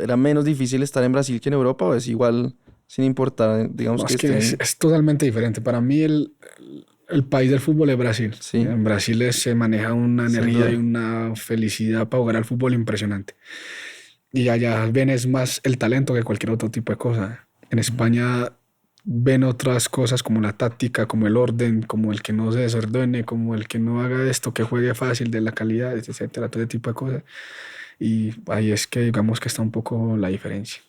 era menos difícil estar en Brasil que en Europa o es igual sin importar, digamos No, que es que estén... es totalmente diferente. Para mí el país del fútbol es Brasil. Sí, En Brasil se maneja una sin energía y duda. una felicidad para jugar al fútbol impresionante. Y allá ven es más el talento que cualquier otro tipo de cosa. En España ven otras cosas como la táctica, como el orden, como el que no se desordene, como el que no haga esto, que juegue fácil, de la calidad, etcétera, todo ese tipo de cosas. Y ahí es que digamos que está un poco la diferencia.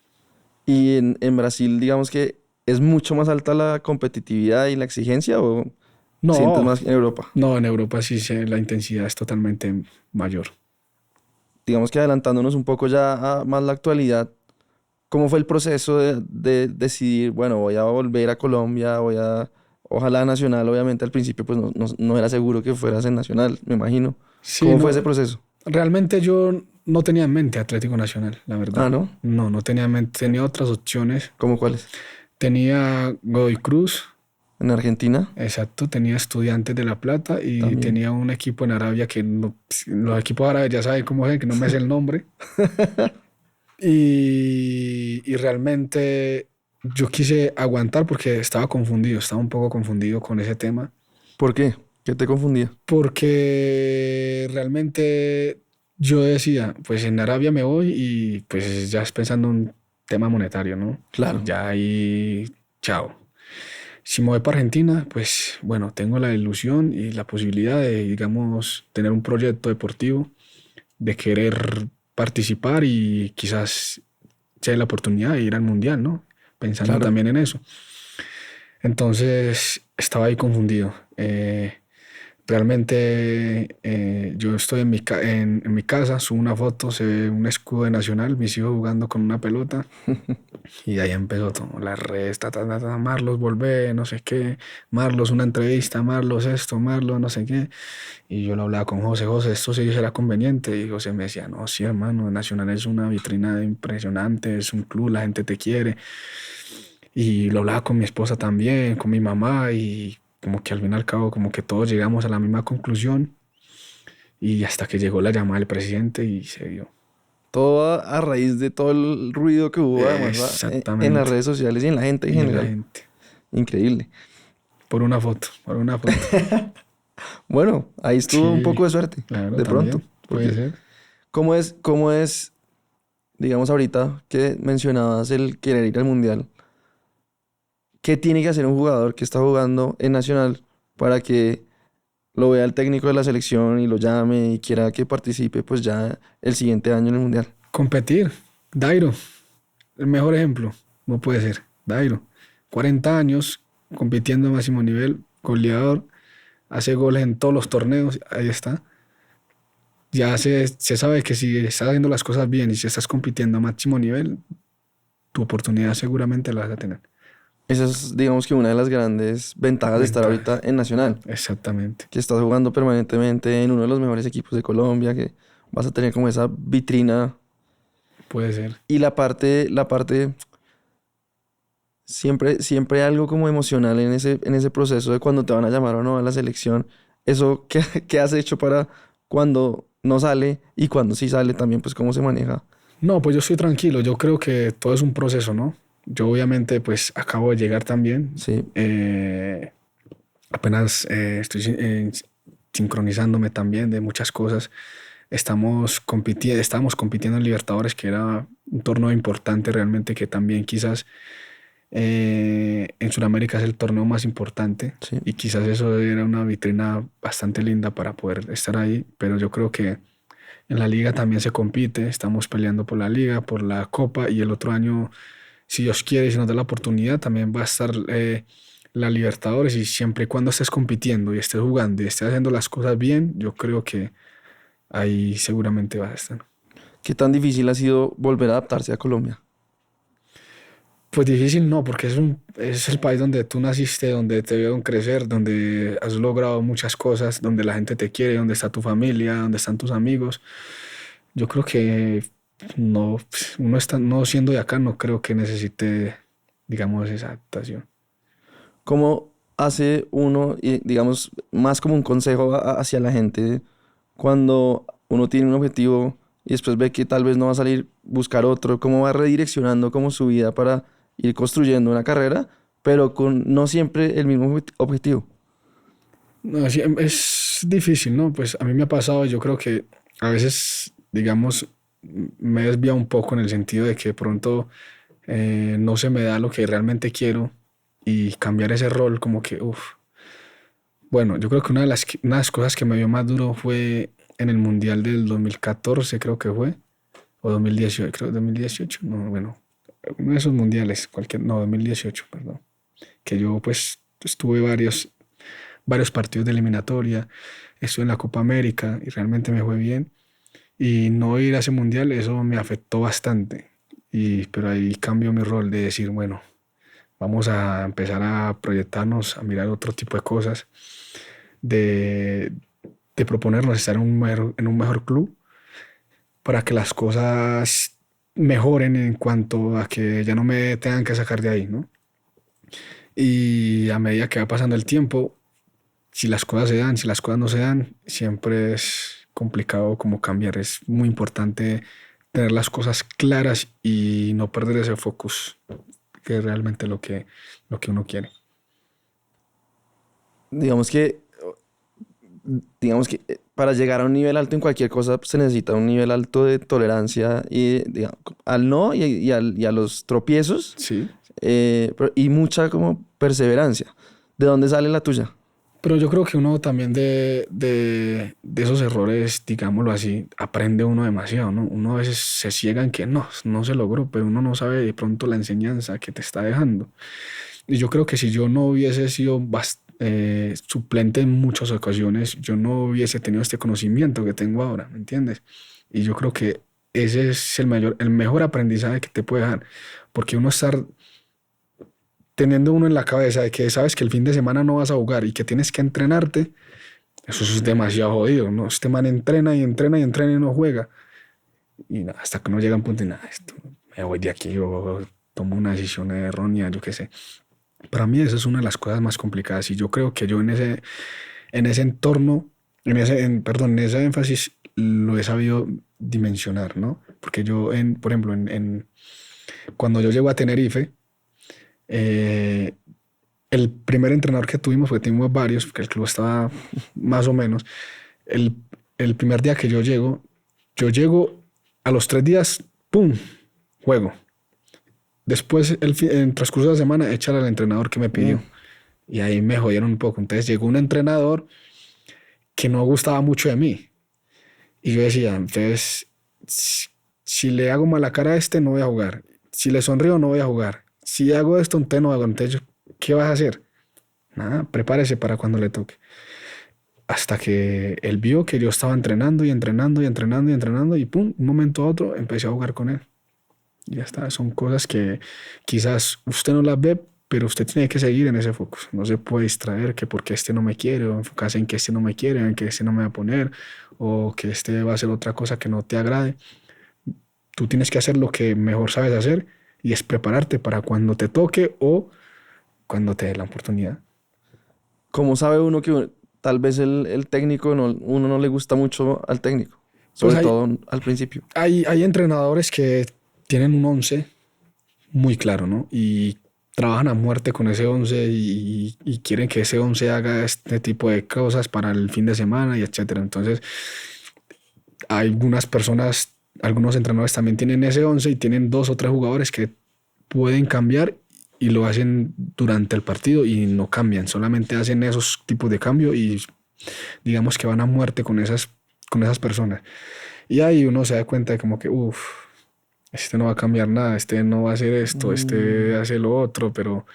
Y en Brasil, digamos que es mucho más alta la competitividad y la exigencia o sientes No, más que en Europa. no, en Europa sí la intensidad es totalmente mayor. Digamos que adelantándonos un poco ya a más la actualidad, ¿cómo fue el proceso de decidir, bueno, voy a volver a Colombia, ojalá a Nacional? Obviamente al principio pues no era seguro que fueras en Nacional, me imagino. Sí, ¿Cómo fue no, ese proceso? realmente yo no tenía en mente Atlético Nacional, la Ah, verdad. ¿no? No, no tenía en mente, tenía otras opciones. ¿Cómo cuáles? Tenía Godoy Cruz, ¿En Argentina? exacto, tenía Estudiantes de La Plata y También. tenía un equipo en Arabia que no, los equipos árabes ya saben cómo es, que no me sé el nombre. Y realmente yo quise aguantar porque estaba un poco confundido con ese tema, ¿Por qué? ¿Qué te confundía? porque realmente yo decía, pues en Arabia me voy y pues ya es pensando en un tema monetario, ¿no? Claro. Ya ahí, chao. Si me voy para Argentina, pues bueno, tengo la ilusión y la posibilidad de, digamos, tener un proyecto deportivo, de querer participar y quizás sea la oportunidad de ir al mundial, ¿no? Pensando Claro. también en eso. Entonces estaba ahí confundido. Realmente yo estoy en mi casa, subo una foto, se ve un escudo de Nacional, mis hijos jugando con una pelota y ahí empezó todo, las redes, Marlos, volvé, no sé qué, Marlos, una entrevista, Marlos esto, Marlos, no sé qué. Y yo lo hablaba con José, José, esto sí será conveniente. Y José me decía, no, sí, hermano, Nacional es una vitrina impresionante, es un club, la gente te quiere. Y lo hablaba con mi esposa también, con mi mamá, y como que al fin y al cabo, como que todos llegamos a la misma conclusión. Y hasta que llegó la llamada del presidente y se dio. Todo a raíz de todo el ruido que hubo además en las Exactamente. redes sociales y en la gente en Y en la general. gente. Increíble. Por una foto, por una foto. Bueno, ahí estuvo un Sí, poco de suerte, claro, de pronto. también. Puede Porque, ser. cómo es, digamos ahorita que mencionabas el querer ir al mundial? ¿Qué tiene que hacer un jugador que está jugando en Nacional para que lo vea el técnico de la selección y lo llame y quiera que participe pues ya el siguiente año en el mundial? Competir. Dairo, el mejor ejemplo. No puede ser. Dairo. 40 años compitiendo a máximo nivel, goleador, hace goles en todos los torneos, ahí está. Ya se sabe que si estás haciendo las cosas bien y si estás compitiendo a máximo nivel, tu oportunidad seguramente la vas a tener. Esa es, digamos que una de las grandes ventajas de estar Ventaja. ahorita en Nacional, Exactamente. que estás jugando permanentemente en uno de los mejores equipos de Colombia, que vas a tener como esa vitrina Puede ser. y la parte siempre hay algo como emocional en ese proceso de cuando te van a llamar o no a la selección. Eso, ¿qué has hecho para cuando no sale y cuando sí sale también, pues cómo se maneja? No, pues yo estoy tranquilo. Yo creo que todo es un proceso, ¿no? Yo obviamente pues acabo de llegar también. Sí, Apenas estoy sincronizándome también de muchas cosas. Estábamos compitiendo en Libertadores, que era un torneo importante realmente, que también quizás en Sudamérica es el torneo más importante sí. y quizás eso era una vitrina bastante linda para poder estar ahí, pero yo creo que en la liga también se compite, estamos peleando por la liga, por la copa y el otro año, si Dios quiere y si nos da la oportunidad, también va a estar la Libertadores y siempre y cuando estés compitiendo y estés jugando y estés haciendo las cosas bien, yo creo que ahí seguramente vas a estar. ¿Qué tan difícil ha sido volver a adaptarse a Colombia? Pues difícil no, porque es el país donde tú naciste, donde te vieron crecer, donde has logrado muchas cosas, donde la gente te quiere, donde está tu familia, donde están tus amigos. Yo creo que no, no siendo de acá, no creo que necesite, digamos, esa adaptación. ¿Cómo hace uno, y digamos, más como un consejo hacia la gente cuando uno tiene un objetivo y después ve que tal vez no va a salir, buscar otro? ¿Cómo va redireccionando como su vida para ir construyendo una carrera, pero con no siempre el mismo objetivo? No, sí, es difícil, ¿no? Pues a mí me ha pasado, yo creo que a veces, digamos, me he desviado un poco en el sentido de que de pronto no se me da lo que realmente quiero y cambiar ese rol como que, uff. Bueno, yo creo que una de las cosas que me dio más duro fue en el Mundial del 2014, creo que fue, o 2018, creo 2018, no, bueno, uno de esos mundiales, no, 2018, perdón, que yo pues estuve varios partidos de eliminatoria, estuve en la Copa América y realmente me fue bien. Y no ir a ese mundial, eso me afectó bastante. Pero ahí cambió mi rol de decir, bueno, vamos a empezar a proyectarnos, a mirar otro tipo de cosas, de, de proponernos estar en un mejor club para que las cosas mejoren en cuanto a que ya no me tengan que sacar de ahí, ¿no? Y a medida que va pasando el tiempo, si las cosas se dan, si las cosas no se dan, siempre es complicado como cambiar. Es muy importante tener las cosas claras y no perder ese focus, que es realmente lo que uno quiere. Digamos que, para llegar a un nivel alto en cualquier cosa se necesita un nivel alto de tolerancia y, digamos, al no y a los tropiezos, Sí. y mucha como perseverancia. ¿De dónde sale la tuya? Pero yo creo que uno también de esos errores, digámoslo así, aprende uno demasiado, ¿no? Uno a veces se ciega en que no se logró, pero uno no sabe de pronto la enseñanza que te está dejando. Y yo creo que si yo no hubiese sido suplente en muchas ocasiones, yo no hubiese tenido este conocimiento que tengo ahora, ¿me entiendes? Y yo creo que ese es el mejor aprendizaje que te puede dejar, porque uno estar teniendo uno en la cabeza de que sabes que el fin de semana no vas a jugar y que tienes que entrenarte, eso es demasiado jodido, ¿no? Este man entrena y entrena y entrena y no juega. Y nada, hasta que no llega un punto y nada, esto, me voy de aquí o tomo una decisión errónea, yo qué sé. Para mí esa es una de las cosas más complicadas y yo creo que yo en ese entorno, perdón, en ese énfasis lo he sabido dimensionar, ¿no? Porque yo, por ejemplo, cuando yo llego a Tenerife, eh, el primer entrenador que tuvimos, porque tuvimos varios, porque el club estaba más o menos, el, el primer día que yo llego a los 3 días, ¡pum!, juego. Después, en transcurso de la semana, echar al entrenador que me pidió. Y ahí me jodieron un poco. Entonces llegó un entrenador que no gustaba mucho de mí. Y yo decía, entonces, si le hago mala cara a este, no voy a jugar. Si le sonrío, no voy a jugar. Si hago esto, entonces no hago. Entonces, ¿qué vas a hacer? Nada, prepárese para cuando le toque. Hasta que él vio que yo estaba entrenando y entrenando y entrenando y entrenando y pum, un momento a otro empecé a jugar con él. Y ya está, son cosas que quizás usted no las ve, pero usted tiene que seguir en ese focus. No se puede distraer que porque este no me quiere, o enfocarse en que este no me quiere, en que este no me va a poner, o que este va a hacer otra cosa que no te agrade. Tú tienes que hacer lo que mejor sabes hacer y es prepararte para cuando te toque o cuando te dé la oportunidad. ¿Cómo sabe uno que tal vez el técnico, uno no le gusta mucho al técnico? Pues Sobre todo al principio. hay entrenadores que tienen un 11 muy claro, ¿no? Y trabajan a muerte con ese 11 y quieren que ese 11 haga este tipo de cosas para el fin de semana y etcétera. Entonces, hay algunas personas, algunos entrenadores también tienen ese 11 y tienen 2 o 3 jugadores que pueden cambiar y lo hacen durante el partido y no cambian, solamente hacen esos tipos de cambio y digamos que van a muerte con esas personas. Y ahí uno se da cuenta de como que, uff, este no va a cambiar nada, este no va a hacer esto, este hace lo otro, pero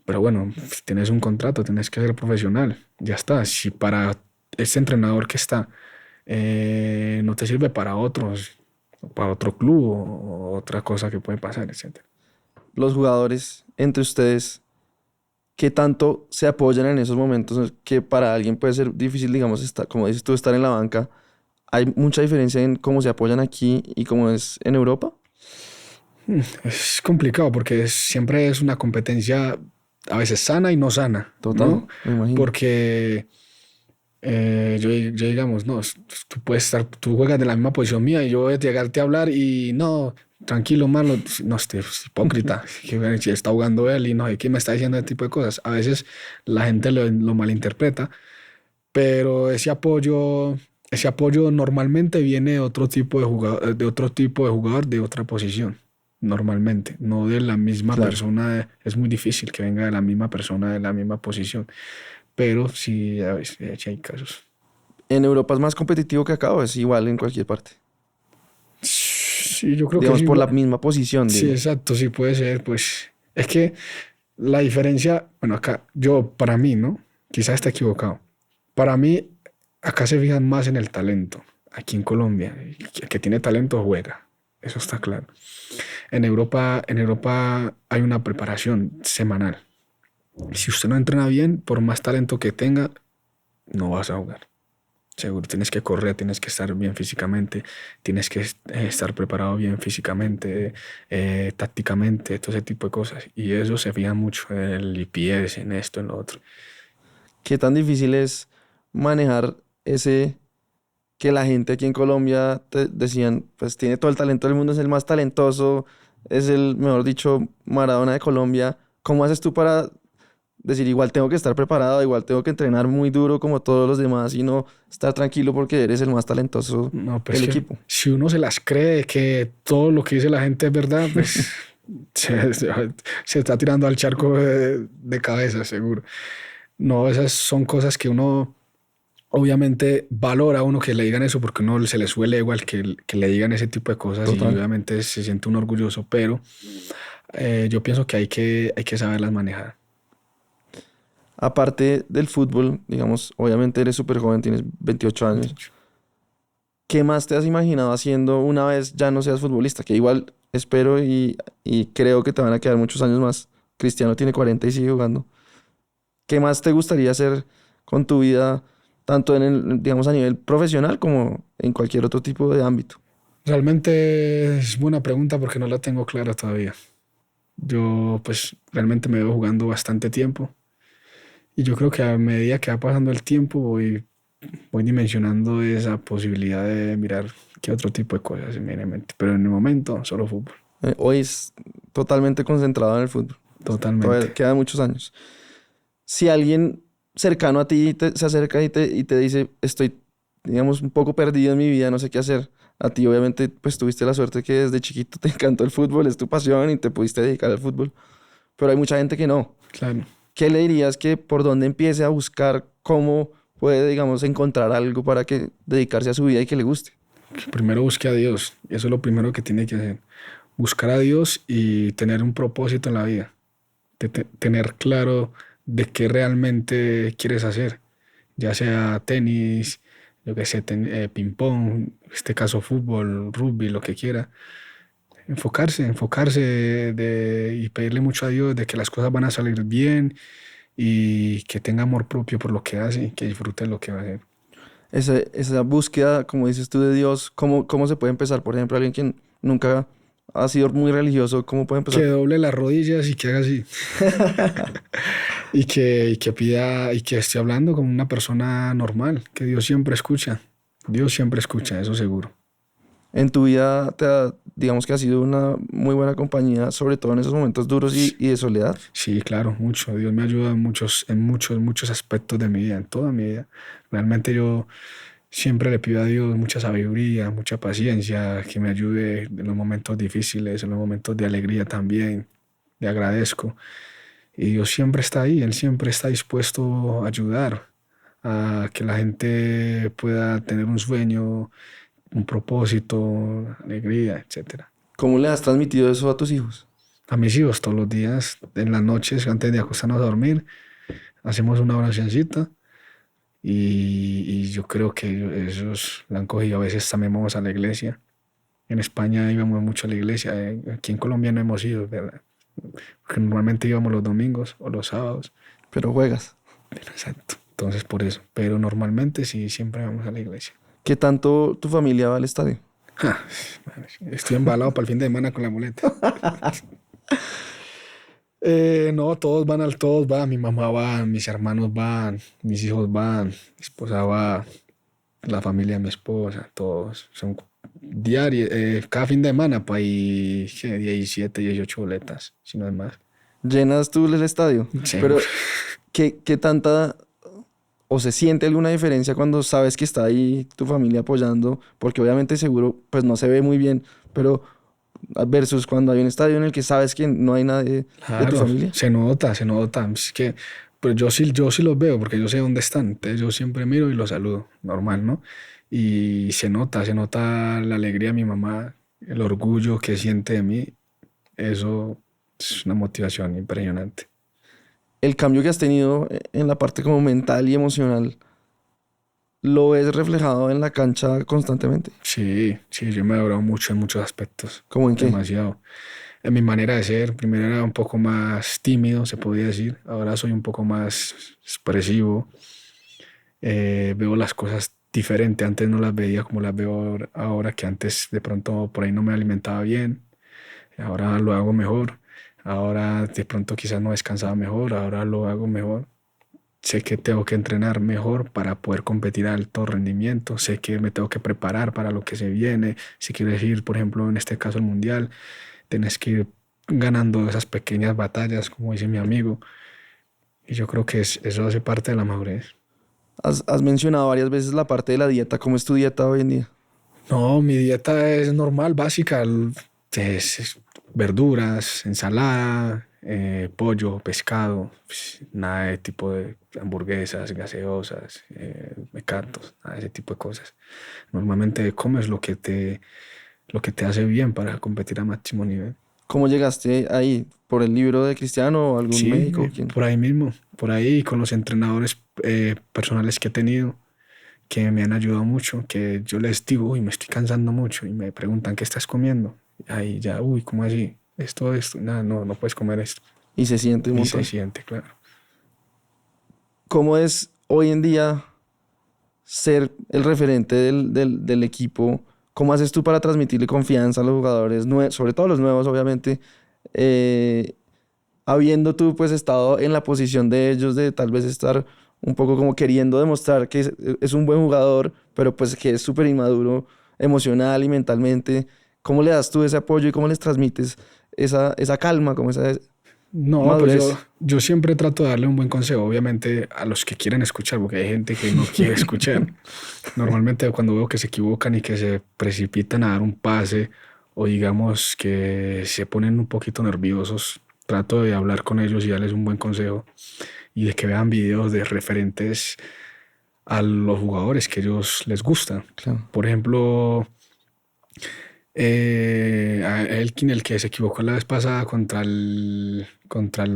bueno, tienes un contrato, tienes que ser profesional, ya está. Si para ese entrenador que está no te sirve para otros, para otro club o otra cosa que puede pasar, etc. los jugadores, entre ustedes, ¿qué tanto se apoyan en esos momentos que para alguien puede ser difícil, digamos, como dices tú, estar en la banca? ¿Hay mucha diferencia en cómo se apoyan aquí y cómo es en Europa? Es complicado porque siempre es una competencia a veces sana y no sana, Total, ¿no? me imagino. Porque yo digamos, no, tú puedes estar, tú juegas de la misma posición mía y yo voy a llegarte a hablar y no, tranquilo, Marlon, no, este es hipócrita, que si está jugando él y no sé quién me está diciendo ese tipo de cosas. A veces la gente lo malinterpreta, pero ese apoyo normalmente viene de otro tipo de jugador, de otra posición. Normalmente, no de la misma Claro. persona, es muy difícil que venga de la misma persona, de la misma posición, pero sí, a veces sí hay casos. ¿En Europa es más competitivo que acá o es igual en cualquier parte? Sí, yo creo que es Digamos, por la igual. misma posición, Sí, digo. exacto, sí puede ser. Pues es que la diferencia, bueno, acá, para mí, ¿no? Quizás esté equivocado. Para mí, acá se fijan más en el talento. Aquí en Colombia, el que tiene talento juega. Eso está claro. En Europa hay una preparación semanal. Si usted no entrena bien, por más talento que tenga, no vas a jugar. Seguro, tienes que correr, tienes que estar bien físicamente, tienes que estar preparado bien físicamente, tácticamente, todo ese tipo de cosas. Y eso se fija mucho en el IPS, en esto, en lo otro. ¿Qué tan difícil es manejar ese que la gente aquí en Colombia te decían, pues tiene todo el talento del mundo, es el más talentoso, es el, mejor dicho, Maradona de Colombia? ¿Cómo haces tú para decir, igual tengo que estar preparado, igual tengo que entrenar muy duro como todos los demás y no estar tranquilo porque eres el más talentoso No, pues del que equipo? si uno se las cree que todo lo que dice la gente es verdad, pues se está tirando al charco de cabeza, seguro. No, esas son cosas que uno obviamente valora a uno que le digan eso porque uno se le suele igual que le digan ese tipo de cosas y Total. obviamente se siente uno orgulloso, pero yo pienso que hay que saberlas manejar. Aparte del fútbol, digamos, obviamente eres súper joven, tienes 28 años. ¿Qué más te has imaginado haciendo una vez ya no seas futbolista? Que igual espero y creo que te van a quedar muchos años más. Cristiano tiene 40 y sigue jugando. ¿Qué más te gustaría hacer con tu vida, tanto en el, digamos, a nivel profesional como en cualquier otro tipo de ámbito? Realmente es buena pregunta porque no la tengo clara todavía. Yo pues realmente me veo jugando bastante tiempo y yo creo que a medida que va pasando el tiempo voy dimensionando esa posibilidad de mirar qué otro tipo de cosas se me viene en mente. Pero en el momento solo fútbol, Hoy es totalmente concentrado en el fútbol. Todavía totalmente. quedan muchos años. Si alguien cercano a ti se acerca y te dice, estoy, digamos, un poco perdido en mi vida, no sé qué hacer. A ti, obviamente, pues tuviste la suerte que desde chiquito te encantó el fútbol, es tu pasión y te pudiste dedicar al fútbol. Pero hay mucha gente que no. Claro. ¿Qué le dirías que por dónde empiece a buscar cómo puede, digamos, encontrar algo para que dedicarse a su vida y que le guste? Que primero busque a Dios. Eso es lo primero que tiene que hacer. Buscar a Dios y tener un propósito en la vida. Tener claro de qué realmente quieres hacer. Ya sea tenis, yo qué sé, ping pong, en este caso fútbol, rugby, lo que quiera. Enfocarse y pedirle mucho a Dios de que las cosas van a salir bien y que tenga amor propio por lo que hace y que disfrute lo que va a hacer. Esa búsqueda, como dices tú, de Dios, ¿cómo se puede empezar? Por ejemplo, alguien que nunca ha sido muy religioso, ¿cómo puede Que empezar? doble las rodillas y que haga así. Y que pida y que esté hablando como una persona normal, que Dios siempre escucha. Dios siempre escucha, eso seguro. En tu vida, digamos que ha sido una muy buena compañía, sobre todo en esos momentos duros y de soledad. Sí, claro, mucho. Dios me ayuda en muchos aspectos de mi vida, en toda mi vida. Realmente yo siempre le pido a Dios mucha sabiduría, mucha paciencia, que me ayude en los momentos difíciles, en los momentos de alegría también. Le agradezco. Y Dios siempre está ahí, Él siempre está dispuesto a ayudar a que la gente pueda tener un sueño, un propósito, alegría, etcétera. ¿Cómo le has transmitido eso a tus hijos? A mis hijos todos los días, en las noches, antes de acostarnos a dormir, hacemos una oracioncita y yo creo que ellos la han cogido. A veces también vamos a la iglesia. En España íbamos mucho a la iglesia, aquí en Colombia no hemos ido, ¿verdad? porque normalmente íbamos los domingos o los sábados. Pero juegas. Exacto. Entonces por eso. Pero normalmente sí, siempre vamos a la iglesia. ¿Qué tanto tu familia va al estadio? Ja, estoy embalado para el fin de semana con la muleta. No, todos van. Mi mamá va, mis hermanos van, mis hijos van, mi esposa va, la familia de mi esposa, todos. Son diarios, cada fin de semana para ir 17, 18 boletas, si no es más. ¿Llenas tú el estadio? Sí. Pero, ¿qué tanta o se siente alguna diferencia cuando sabes que está ahí tu familia apoyando? Porque obviamente seguro pues no se ve muy bien, pero versus cuando hay un estadio en el que sabes que no hay nadie de tu Claro, familia. se nota. Es que, pues yo sí los veo porque yo sé dónde están. Entonces yo siempre miro y los saludo, normal, ¿no? Y se nota la alegría de mi mamá, el orgullo que siente de mí. Eso es una motivación impresionante. El cambio que has tenido en la parte como mental y emocional, ¿lo ves reflejado en la cancha constantemente? Sí, yo me he mejorado mucho en muchos aspectos. ¿Cómo en qué? Demasiado. En mi manera de ser, primero era un poco más tímido, se podría decir. Ahora soy un poco más expresivo. Veo las cosas diferente. Antes no las veía como las veo ahora, que antes de pronto por ahí no me alimentaba bien. Ahora lo hago mejor. Ahora de pronto quizás no descansaba mejor. Ahora lo hago mejor. Sé que tengo que entrenar mejor para poder competir a alto rendimiento. Sé que me tengo que preparar para lo que se viene. Si quieres ir, por ejemplo, en este caso el mundial, tienes que ir ganando esas pequeñas batallas, como dice mi amigo. Y yo creo que eso hace parte de la madurez. Has mencionado varias veces la parte de la dieta. ¿Cómo es tu dieta hoy en día? No, mi dieta es normal, básica. Es verduras, ensalada, pollo, pescado, pues, nada de tipo de hamburguesas, gaseosas, mecatos, nada de ese tipo de cosas. Normalmente comes lo que te hace bien para competir a máximo nivel. ¿Cómo llegaste ahí? ¿Por el libro de Cristiano o algún Sí, médico? ¿Quién? por ahí mismo, por ahí con los entrenadores personales que he tenido, que me han ayudado mucho, que yo les digo, uy, me estoy cansando mucho y me preguntan, ¿qué estás comiendo? Y ahí ya, uy, ¿cómo así? Esto, nada, no puedes comer esto. Y se siente un Y montón. se siente, claro. ¿Cómo es hoy en día ser el referente del equipo? ¿Cómo haces tú para transmitirle confianza a los jugadores, sobre todo a los nuevos, obviamente? Habiendo tú pues estado en la posición de ellos, de tal vez estar un poco como queriendo demostrar que es un buen jugador, pero pues que es súper inmaduro emocional y mentalmente. ¿Cómo le das tú ese apoyo y cómo les transmites esa calma, como esa No, madurez? pues yo siempre trato de darle un buen consejo, obviamente a los que quieren escuchar, porque hay gente que no quiere escuchar. Normalmente cuando veo que se equivocan y que se precipitan a dar un pase o digamos que se ponen un poquito nerviosos, trato de hablar con ellos y darles un buen consejo y de que vean videos de referentes a los jugadores que a ellos les gusta. Claro. Por ejemplo, a Elkin, el que se equivocó la vez pasada contra el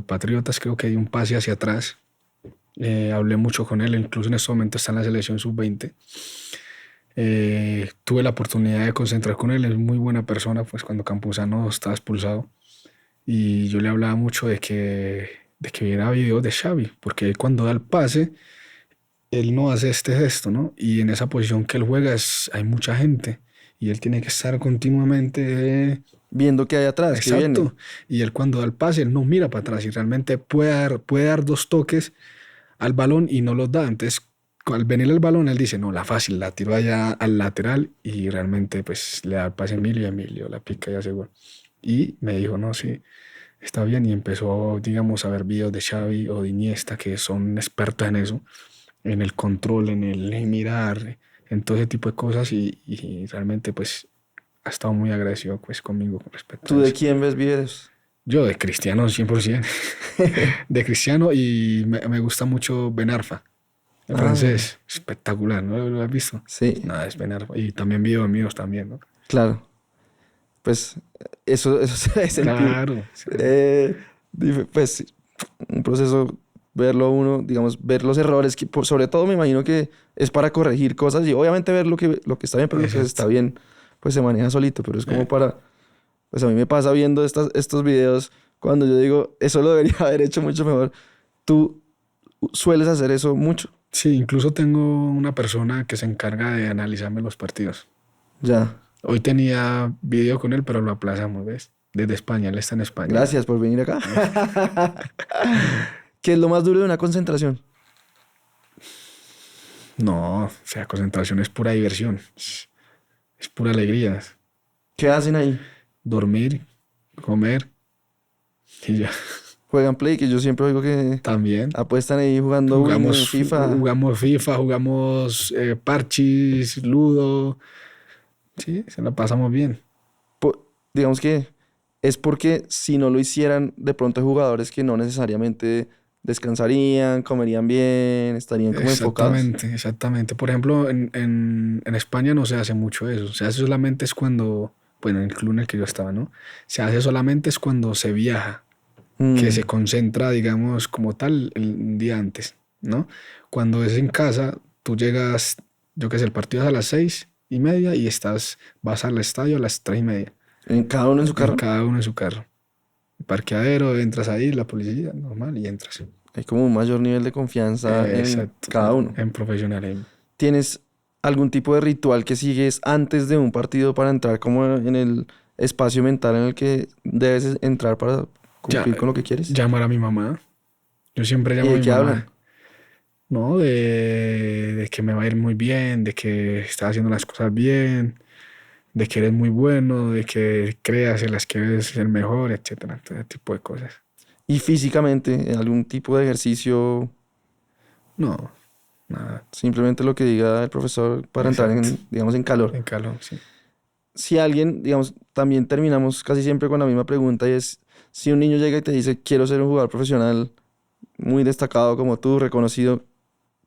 Patriotas, creo que dio un pase hacia atrás. Hablé mucho con él, incluso en este momento está en la selección sub-20. Tuve la oportunidad de concentrar con él, es muy buena persona, pues cuando Campuzano estaba expulsado. Y yo le hablaba mucho de que viera videos de Xavi, porque él cuando da el pase, él no hace este gesto, ¿no? Y en esa posición que él juega hay mucha gente y él tiene que estar continuamente Viendo qué hay atrás, qué viene. exacto. Y él cuando da el pase, él no mira para atrás y realmente puede dar 2 toques al balón y no los da. Entonces, al venir el balón, él dice, no, la fácil, la tiro allá al lateral y realmente pues le da el pase a Emilio y Emilio la pica y hace gol. Y me dijo, no, sí, está bien. Y empezó, digamos, a ver videos de Xavi o de Iniesta, que son expertos en eso, en el control, en el mirar, en todo ese tipo de cosas y realmente pues ha estado muy agradecido pues conmigo con respecto ¿Tú a de eso. quién ves videos? Yo de Cristiano 100%, de Cristiano y me gusta mucho Ben Arfa, el francés, espectacular, ¿no lo has visto? Sí, Nada, es Ben Arfa y también videos míos también, ¿no? claro. Pues eso se debe sentir. Claro, sí. Pues un proceso, verlo uno, digamos, ver los errores, que sobre todo me imagino que es para corregir cosas y obviamente ver lo que está bien, pero lo que Exacto. está bien, pues se maneja solito, pero es como para, pues a mí me pasa viendo estos videos, cuando yo digo, eso lo debería haber hecho mucho mejor, tú sueles hacer eso mucho. Sí, incluso tengo una persona que se encarga de analizarme los partidos. Ya. Hoy tenía video con él, pero lo aplazamos, ¿ves? Desde España, él está en España. Gracias por venir acá. ¿Qué es lo más duro de una concentración? No, o sea, concentración es pura diversión, es pura alegría. ¿Qué hacen ahí? Dormir, comer y ya. Juegan Play, que yo siempre oigo que También. apuestan ahí jugando Uno, FIFA. Jugamos FIFA, jugamos parchís, ludo. Sí, se la pasamos bien. Digamos que es porque si no lo hicieran, de pronto hay jugadores que no necesariamente descansarían, comerían bien, estarían como enfocados. Exactamente, exactamente. Por ejemplo, en España no se hace mucho eso. Se hace solamente es cuando, bueno, en el club en el que yo estaba, ¿no? Se hace solamente es cuando se viaja, que se concentra, digamos, como tal, un día antes, ¿no? Cuando es en casa, tú llegas, yo qué sé, el partido es a las 6:30 y vas al estadio a las 3:30. ¿En cada uno en su carro? Cada uno en su carro. El parqueadero, entras ahí, la policía, normal, y entras. Hay como un mayor nivel de confianza en Exacto, cada uno. en profesionalismo. ¿Tienes algún tipo de ritual que sigues antes de un partido para entrar como en el espacio mental en el que debes entrar para cumplir con lo que quieres? Llamar a mi mamá. Yo siempre ¿Y llamo a de mi qué mamá. hablan? No, de que me va a ir muy bien, de que estás haciendo las cosas bien, de que eres muy bueno, de que creas en las que eres el mejor, etcétera, todo ese tipo de cosas. ¿Y físicamente, algún tipo de ejercicio, No, nada, simplemente lo que diga el profesor para entrar en, Exacto. digamos, en calor? en calor, sí. Si alguien, digamos, también terminamos casi siempre con la misma pregunta y es, si un niño llega y te dice, quiero ser un jugador profesional muy destacado como tú, reconocido,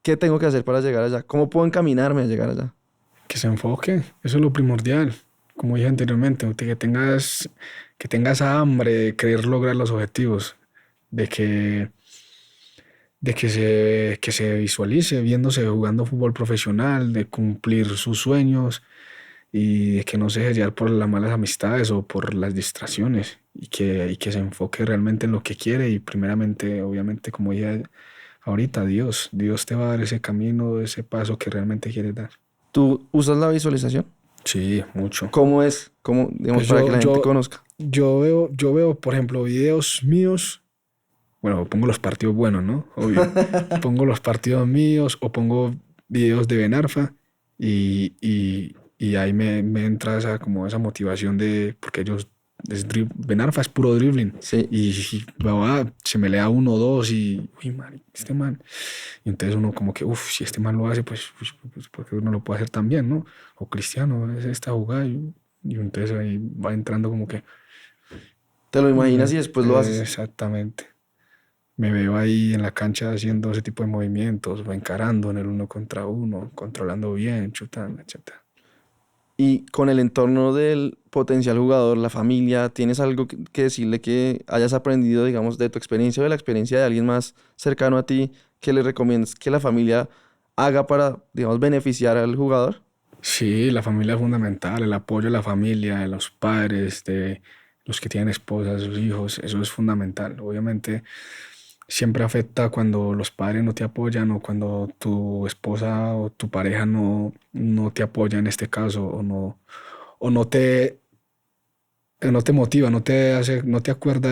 ¿qué tengo que hacer para llegar allá? ¿Cómo puedo encaminarme a llegar allá? Que se enfoque, eso es lo primordial. Como dije anteriormente, que tengas hambre de querer lograr los objetivos, de que, que se visualice viéndose jugando fútbol profesional, de cumplir sus sueños y de que no se deje llevar por las malas amistades o por las distracciones y que se enfoque realmente en lo que quiere y primeramente, obviamente, como dije ahorita, Dios te va a dar ese camino, ese paso que realmente quieres dar. ¿Tú usas la visualización? Sí, mucho. ¿Cómo es? ¿Cómo, digamos, Pues para que la gente conozca? yo veo, por ejemplo, videos míos. Bueno, pongo los partidos buenos, ¿no? Obvio. Pongo los partidos míos o pongo videos de Ben Arfa y ahí me entra esa motivación de, porque Ben Arfa es puro dribbling. Sí. Y se me lea uno o dos y, uy, man, este man. Y entonces uno como que, si este man lo hace, pues porque uno lo puede hacer también, ¿no? O Cristiano, es esta jugada. Y entonces ahí va entrando como que... Te lo imaginas y después lo haces. Exactamente. Me veo ahí en la cancha haciendo ese tipo de movimientos, va encarando en el 1 contra 1, controlando bien, chutando, etc. Y con el entorno del potencial jugador, la familia, ¿tienes algo que decirle que hayas aprendido, digamos, de tu experiencia o de la experiencia de alguien más cercano a ti que le recomiendas que la familia haga para, digamos, beneficiar al jugador? Sí, la familia es fundamental, el apoyo de la familia, de los padres, de los que tienen esposas, sus hijos, eso es fundamental. Obviamente siempre afecta cuando los padres no te apoyan o cuando tu esposa o tu pareja no te apoya en este caso o no te motiva, no te acuerda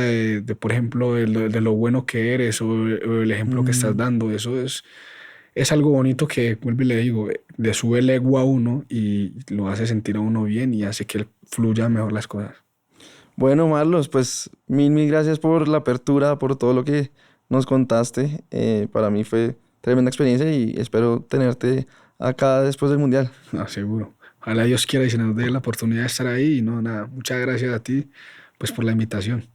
por ejemplo, de lo bueno que eres o el ejemplo que estás dando. Eso es algo bonito que, vuelvo y le digo, le sube el ego a uno y lo hace sentir a uno bien y hace que fluyan mejor las cosas. Bueno, Marlos, pues mil gracias por la apertura, por todo lo que nos contaste. Para mí fue tremenda experiencia y espero tenerte acá después del Mundial. No, seguro. Ojalá Dios quiera y se nos dé la oportunidad de estar ahí. Y no, nada, muchas gracias a ti pues por la invitación.